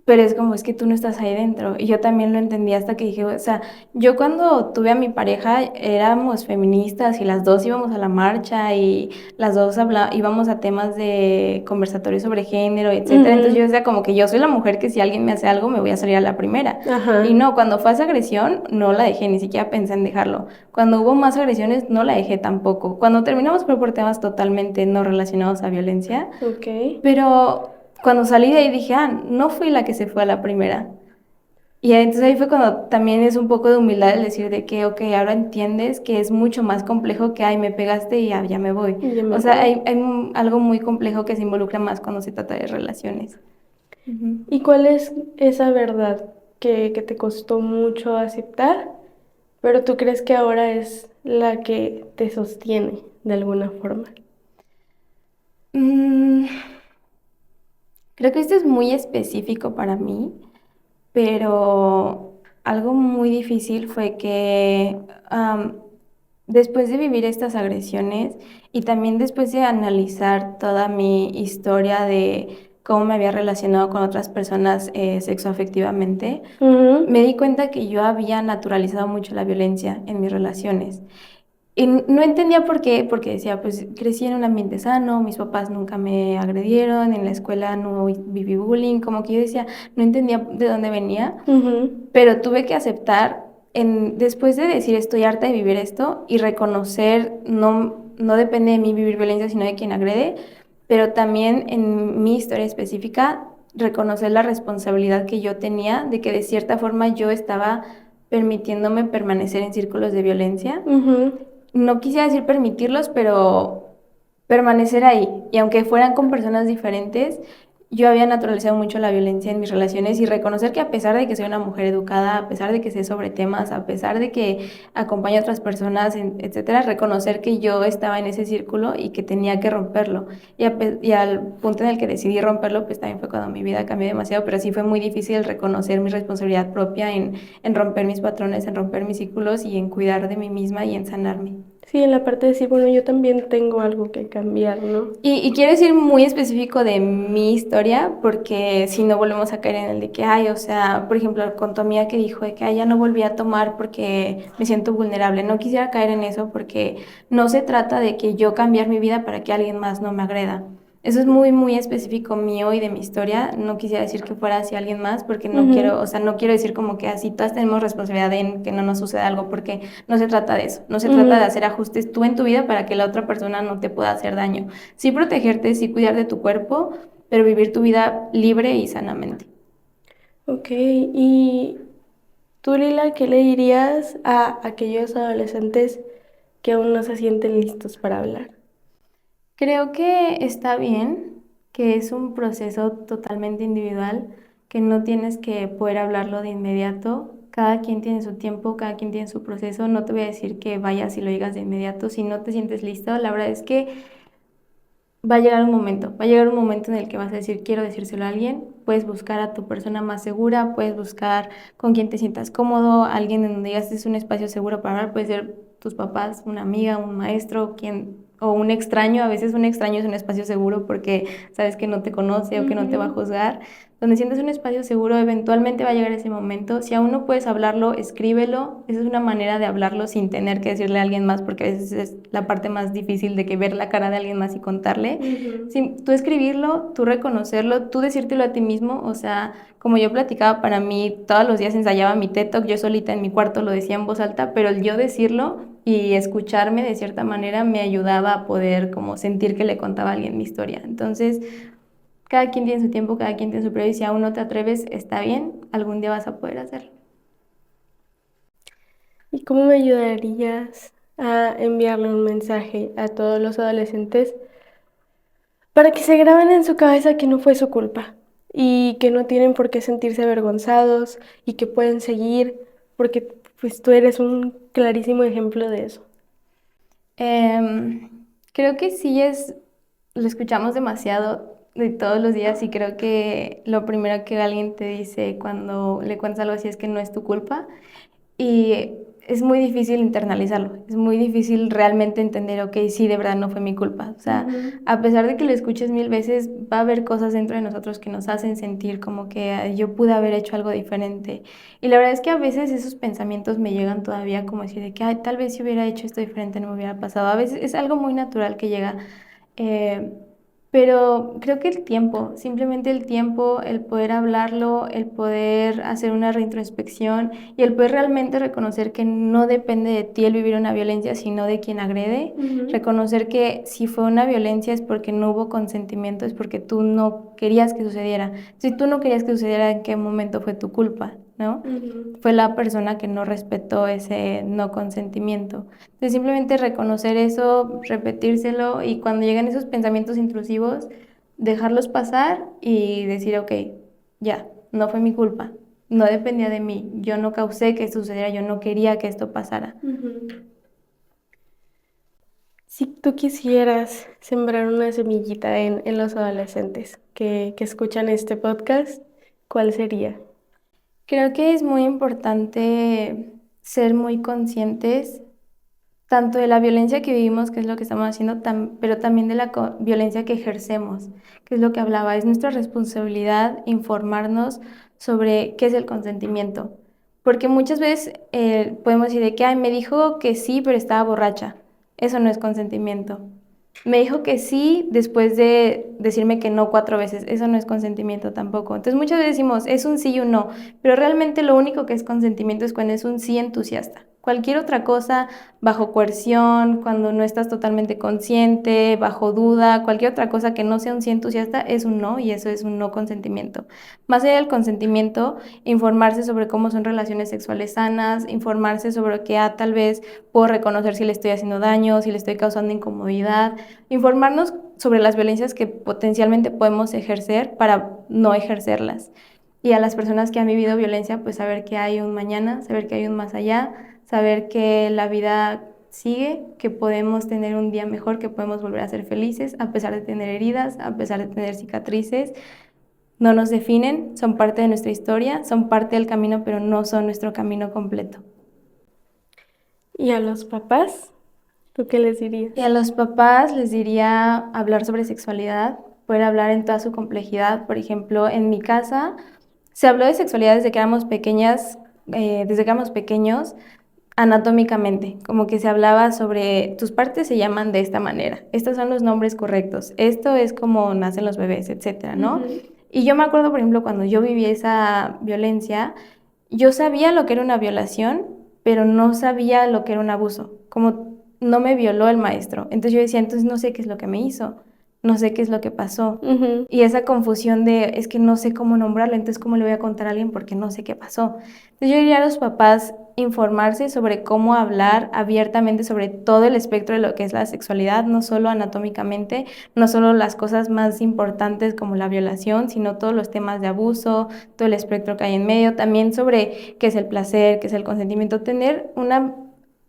Pero es como, es que tú no estás ahí dentro. Y yo también lo entendí hasta que dije, o sea, yo cuando tuve a mi pareja éramos feministas y las dos íbamos a la marcha y las dos íbamos a temas de conversatorios sobre género, etcétera. Entonces yo Ujú. decía como que yo soy la mujer que si alguien me hace algo me voy a salir a la primera. Y Ajá. no, cuando fue esa agresión no la dejé, ni siquiera pensé en dejarlo. Cuando hubo más agresiones no la dejé tampoco. Cuando terminamos fue por temas totalmente no relacionados a violencia. Ok. Pero cuando salí de ahí dije, ah, no fui la que se fue a la primera. Y entonces ahí fue cuando también es un poco de humildad el decir de que, ok, ahora entiendes que es mucho más complejo que, ay, me pegaste y ya me voy. Y ya me O sea, voy. hay algo muy complejo que se involucra más cuando se trata de relaciones. Ujú. ¿Y cuál es esa verdad que te costó mucho aceptar, pero tú crees que ahora es la que te sostiene de alguna forma? Mm, creo que esto es muy específico para mí, pero algo muy difícil fue que después de vivir estas agresiones y también después de analizar toda mi historia de cómo me había relacionado con otras personas sexoafectivamente, Ujú. me di cuenta que yo había naturalizado mucho la violencia en mis relaciones. Y no entendía por qué, porque decía, pues crecí en un ambiente sano, mis papás nunca me agredieron, en la escuela no viví bullying, como que yo decía, no entendía de dónde venía, Ujú. pero tuve que aceptar, después de decir estoy harta de vivir esto y reconocer, no depende de mí vivir violencia, sino de quien agrede, pero también en mi historia específica, reconocer la responsabilidad que yo tenía de que de cierta forma yo estaba permitiéndome permanecer en círculos de violencia. Ujú. No quisiera decir permitirlos, pero permanecer ahí. Y aunque fueran con personas diferentes, yo había naturalizado mucho la violencia en mis relaciones y reconocer que a pesar de que soy una mujer educada, a pesar de que sé sobre temas, a pesar de que acompaño a otras personas, etcétera, reconocer que yo estaba en ese círculo y que tenía que romperlo. Y al punto en el que decidí romperlo, pues también fue cuando mi vida cambió demasiado, pero sí fue muy difícil reconocer mi responsabilidad propia en romper mis patrones, en romper mis círculos y en cuidar de mí misma y en sanarme. Sí, en la parte de decir, bueno, yo también tengo algo que cambiar, ¿no? Y quiero decir muy específico de mi historia, porque si no volvemos a caer en el de que, ay, o sea, por ejemplo, con tu amiga que dijo de que, ay, ya no volví a tomar porque me siento vulnerable. No quisiera caer en eso porque no se trata de que yo cambiar mi vida para que alguien más no me agreda. Eso es muy, muy específico mío y de mi historia. No quisiera decir que fuera hacia alguien más porque no quiero, o Ujú. sea, no quiero decir como que así todas tenemos responsabilidad en que no nos suceda algo porque no se trata de eso. No se trata de Ujú. hacer ajustes tú en tu vida para que la otra persona no te pueda hacer daño. Sí protegerte, sí cuidar de tu cuerpo, pero vivir tu vida libre y sanamente. Ok, y tú, Lila, ¿qué le dirías a aquellos adolescentes que aún no se sienten listos para hablar? Creo que está bien, que es un proceso totalmente individual, que no tienes que poder hablarlo de inmediato. Cada quien tiene su tiempo, cada quien tiene su proceso. No te voy a decir que vayas y lo digas de inmediato. Si no te sientes listo, la verdad es que va a llegar un momento en el que vas a decir, quiero decírselo a alguien, puedes buscar a tu persona más segura, puedes buscar con quien te sientas cómodo, alguien en donde digas, "Este es un espacio seguro para hablar", puede ser tus papás, una amiga, un maestro, o un extraño. A veces un extraño es un espacio seguro porque sabes que no te conoce o que no te va a Ujú. juzgar. Donde sientes un espacio seguro, eventualmente va a llegar ese momento. Si aún no puedes hablarlo, escríbelo. Esa es una manera de hablarlo sin tener que decirle a alguien más, porque a veces es la parte más difícil de que ver la cara de alguien más y contarle. Ujú. Sí, tú escribirlo, tú reconocerlo, tú decírtelo a ti mismo. O sea, como yo platicaba, para mí todos los días ensayaba mi TED Talk, yo solita en mi cuarto lo decía en voz alta, pero el yo decirlo y escucharme de cierta manera me ayudaba a poder como sentir que le contaba a alguien mi historia. Entonces, cada quien tiene su tiempo, cada quien tiene su periodo y si aún no te atreves, está bien, algún día vas a poder hacerlo. ¿Y cómo me ayudarías a enviarle un mensaje a todos los adolescentes para que se graben en su cabeza que no fue su culpa y que no tienen por qué sentirse avergonzados y que pueden seguir, porque pues tú eres un clarísimo ejemplo de eso. Em, Creo que lo escuchamos demasiado de todos los días y creo que lo primero que alguien te dice cuando le cuentas algo así es que no es tu culpa y es muy difícil internalizarlo, es muy difícil realmente entender, ok, sí, de verdad no fue mi culpa. O sea, a pesar de que lo escuches 1000 veces, va a haber cosas dentro de nosotros que nos hacen sentir como que yo pude haber hecho algo diferente. Y la verdad es que a veces esos pensamientos me llegan todavía como decir de que "Ay, tal vez si hubiera hecho esto diferente no me hubiera pasado". A veces es algo muy natural que llega. eh, pero creo que el tiempo, simplemente el tiempo, el poder hablarlo, el poder hacer una reintrospección y el poder realmente reconocer que no depende de ti el vivir una violencia, sino de quien agrede. Reconocer que si fue una violencia es porque no hubo consentimiento, es porque tú no querías que sucediera. Si tú no querías que sucediera, ¿en qué momento fue tu culpa? ¿No? Fue la persona que no respetó ese no consentimiento. Entonces simplemente reconocer eso, repetírselo y cuando llegan esos pensamientos intrusivos, dejarlos pasar y decir, ok, ya, no fue mi culpa, no dependía de mí, yo no causé que esto sucediera, yo no quería que esto pasara. Si tú quisieras sembrar una semillita en los adolescentes que escuchan este podcast, ¿cuál sería? Creo que es muy importante ser muy conscientes tanto de la violencia que vivimos, que es lo que estamos haciendo, pero también de la violencia que ejercemos, que es lo que hablaba. Es nuestra responsabilidad informarnos sobre qué es el consentimiento. Porque muchas veces podemos decir de que, ay, me dijo que sí, pero estaba borracha. Eso no es consentimiento. Me dijo que sí después de decirme que no 4 veces. Eso no es consentimiento tampoco. Entonces muchas veces decimos, es un sí y un no, pero realmente lo único que es consentimiento es cuando es un sí entusiasta. Cualquier otra cosa, bajo coerción, cuando no estás totalmente consciente, bajo duda, cualquier otra cosa que no sea un sí entusiasta es un no y eso es un no consentimiento. Más allá del consentimiento, informarse sobre cómo son relaciones sexuales sanas, informarse sobre que tal vez puedo reconocer si le estoy haciendo daño, si le estoy causando incomodidad, informarnos sobre las violencias que potencialmente podemos ejercer para no ejercerlas. Y a las personas que han vivido violencia, pues saber que hay un mañana, saber que hay un más allá, saber que la vida sigue, que podemos tener un día mejor, que podemos volver a ser felices, a pesar de tener heridas, a pesar de tener cicatrices. No nos definen, son parte de nuestra historia, son parte del camino, pero no son nuestro camino completo. ¿Y a los papás? ¿Tú qué les dirías? Y a los papás les diría hablar sobre sexualidad, poder hablar en toda su complejidad. Por ejemplo, en mi casa se habló de sexualidad desde que éramos pequeñas, desde que éramos pequeños, anatómicamente, como que se hablaba sobre tus partes se llaman de esta manera, estos son los nombres correctos, esto es como nacen los bebés, etcétera, ¿no? Y yo me acuerdo, por ejemplo, cuando yo viví esa violencia, yo sabía lo que era una violación, pero no sabía lo que era un abuso, como no me violó el maestro. Entonces yo decía, entonces no sé qué es lo que me hizo, no sé qué es lo que pasó. Y esa confusión de, es que no sé cómo nombrarlo, entonces cómo le voy a contar a alguien porque no sé qué pasó. Entonces yo diría a los papás informarse sobre cómo hablar abiertamente sobre todo el espectro de lo que es la sexualidad, no solo anatómicamente, no solo las cosas más importantes como la violación, sino todos los temas de abuso, todo el espectro que hay en medio, también sobre qué es el placer, qué es el consentimiento, tener una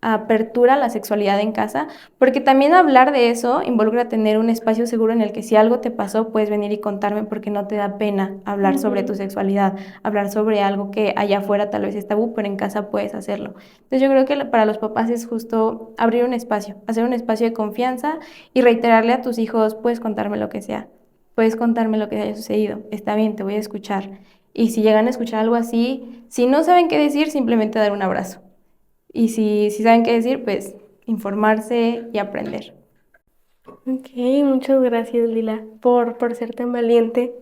apertura a la sexualidad en casa, porque también hablar de eso involucra tener un espacio seguro en el que si algo te pasó puedes venir y contarme porque no te da pena hablar sobre tu sexualidad, hablar sobre algo que allá afuera tal vez es tabú, pero en casa puedes hacerlo. Entonces yo creo que para los papás es justo abrir un espacio, hacer un espacio de confianza y reiterarle a tus hijos, puedes contarme lo que sea, puedes contarme lo que haya sucedido, está bien, te voy a escuchar. Y si llegan a escuchar algo así, si no saben qué decir, simplemente dar un abrazo. Y si saben qué decir, pues informarse y aprender. Ok, muchas gracias Lila por ser tan valiente.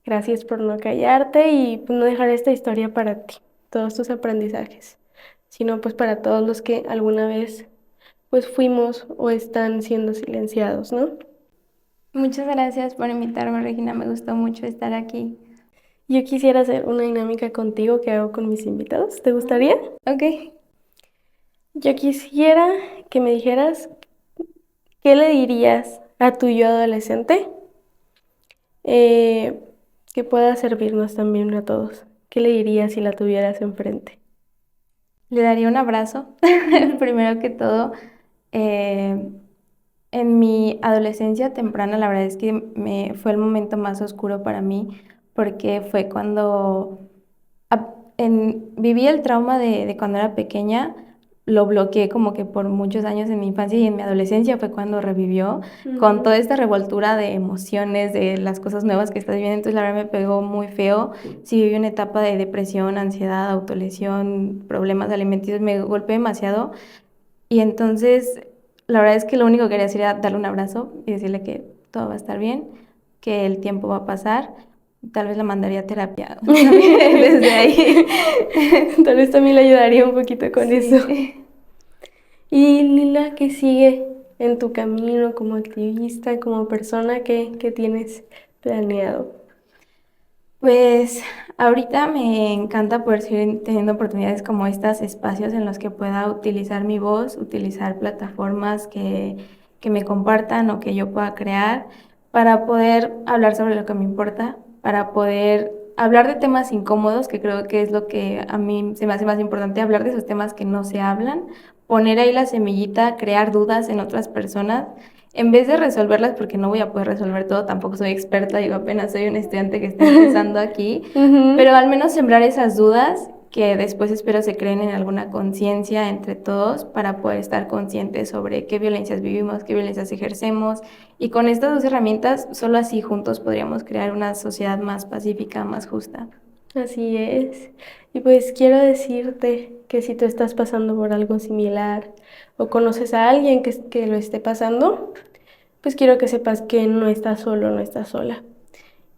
Gracias por no callarte y pues, no dejar esta historia para ti, todos tus aprendizajes, sino pues para todos los que alguna vez pues fuimos o están siendo silenciados, ¿no? Muchas gracias por invitarme, Regina. Me gustó mucho estar aquí. Yo quisiera hacer una dinámica contigo que hago con mis invitados. ¿Te gustaría? Ok. Yo quisiera que me dijeras qué le dirías a tu yo adolescente que pueda servirnos también a todos. ¿Qué le dirías si la tuvieras enfrente? Le daría un abrazo, primero que todo. En mi adolescencia temprana, la verdad es que fue el momento más oscuro para mí, porque fue cuando viví el trauma de cuando era pequeña, lo bloqueé como que por muchos años en mi infancia, y en mi adolescencia fue cuando revivió con toda esta revoltura de emociones, de las cosas nuevas que estás viviendo. Entonces la verdad me pegó muy feo. Sí, viví una etapa de depresión, ansiedad, autolesión, problemas alimenticios, me golpeé demasiado. Y entonces, la verdad es que lo único que quería hacer era darle un abrazo y decirle que todo va a estar bien, que el tiempo va a pasar. Tal vez la mandaría a terapia desde ahí. Tal vez también le ayudaría un poquito con eso. Sí. Y Lila, ¿qué sigue en tu camino como activista, como persona? ¿Qué tienes planeado? Pues ahorita me encanta poder seguir teniendo oportunidades como estas, espacios en los que pueda utilizar mi voz, utilizar plataformas que me compartan o que yo pueda crear para poder hablar sobre lo que me importa, para poder hablar de temas incómodos, que creo que es lo que a mí se me hace más importante, hablar de esos temas que no se hablan, poner ahí la semillita, crear dudas en otras personas en vez de resolverlas, porque no voy a poder resolver todo, tampoco soy experta, digo, apenas soy un estudiante que está empezando aquí, pero al menos sembrar esas dudas que después espero se creen en alguna conciencia entre todos para poder estar conscientes sobre qué violencias vivimos, qué violencias ejercemos, y con estas dos herramientas, solo así juntos podríamos crear una sociedad más pacífica, más justa. Así es. Y pues quiero decirte que si tú estás pasando por algo similar o conoces a alguien que lo esté pasando, pues quiero que sepas que no estás solo, no estás sola.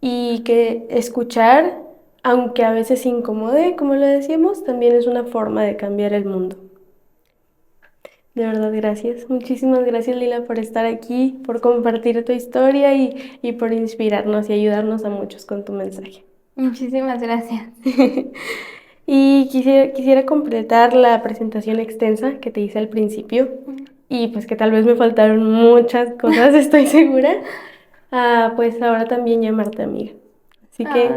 Y que escuchar, aunque a veces incomode, como lo decíamos, también es una forma de cambiar el mundo. De verdad, gracias. Muchísimas gracias, Lila, por estar aquí, por compartir tu historia y por inspirarnos y ayudarnos a muchos con tu mensaje. Muchísimas gracias. Y quisiera completar la presentación extensa que te hice al principio y pues que tal vez me faltaron muchas cosas, estoy segura. Pues ahora también llamarte amiga. Así que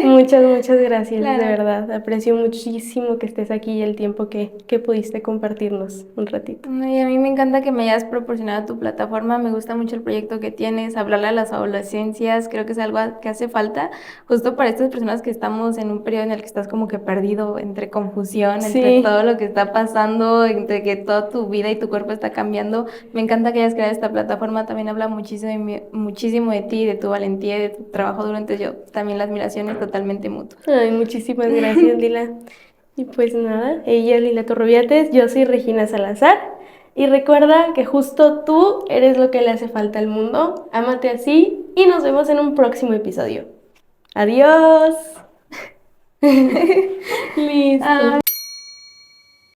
muchas gracias, Claro. de verdad. Aprecio muchísimo que estés aquí y el tiempo que pudiste compartirnos un ratito. Y a mí me encanta que me hayas proporcionado tu plataforma, me gusta mucho el proyecto que tienes, hablarle a las adolescencias, creo que es algo que hace falta justo para estas personas que estamos en un periodo en el que estás como que perdido entre confusión, entre Sí. todo lo que está pasando, entre que toda tu vida y tu cuerpo está cambiando. Me encanta que hayas creado esta plataforma, también habla muchísimo de ti, de tu valentía y de tu trabajo duro, entonces yo también la admiración es totalmente mutua. Ay, muchísimas gracias, Lila. Y pues nada, ella es Lila Torrubiates, yo soy Regina Salazar. Y recuerda que justo tú eres lo que le hace falta al mundo. Ámate así y nos vemos en un próximo episodio. Adiós. Listo.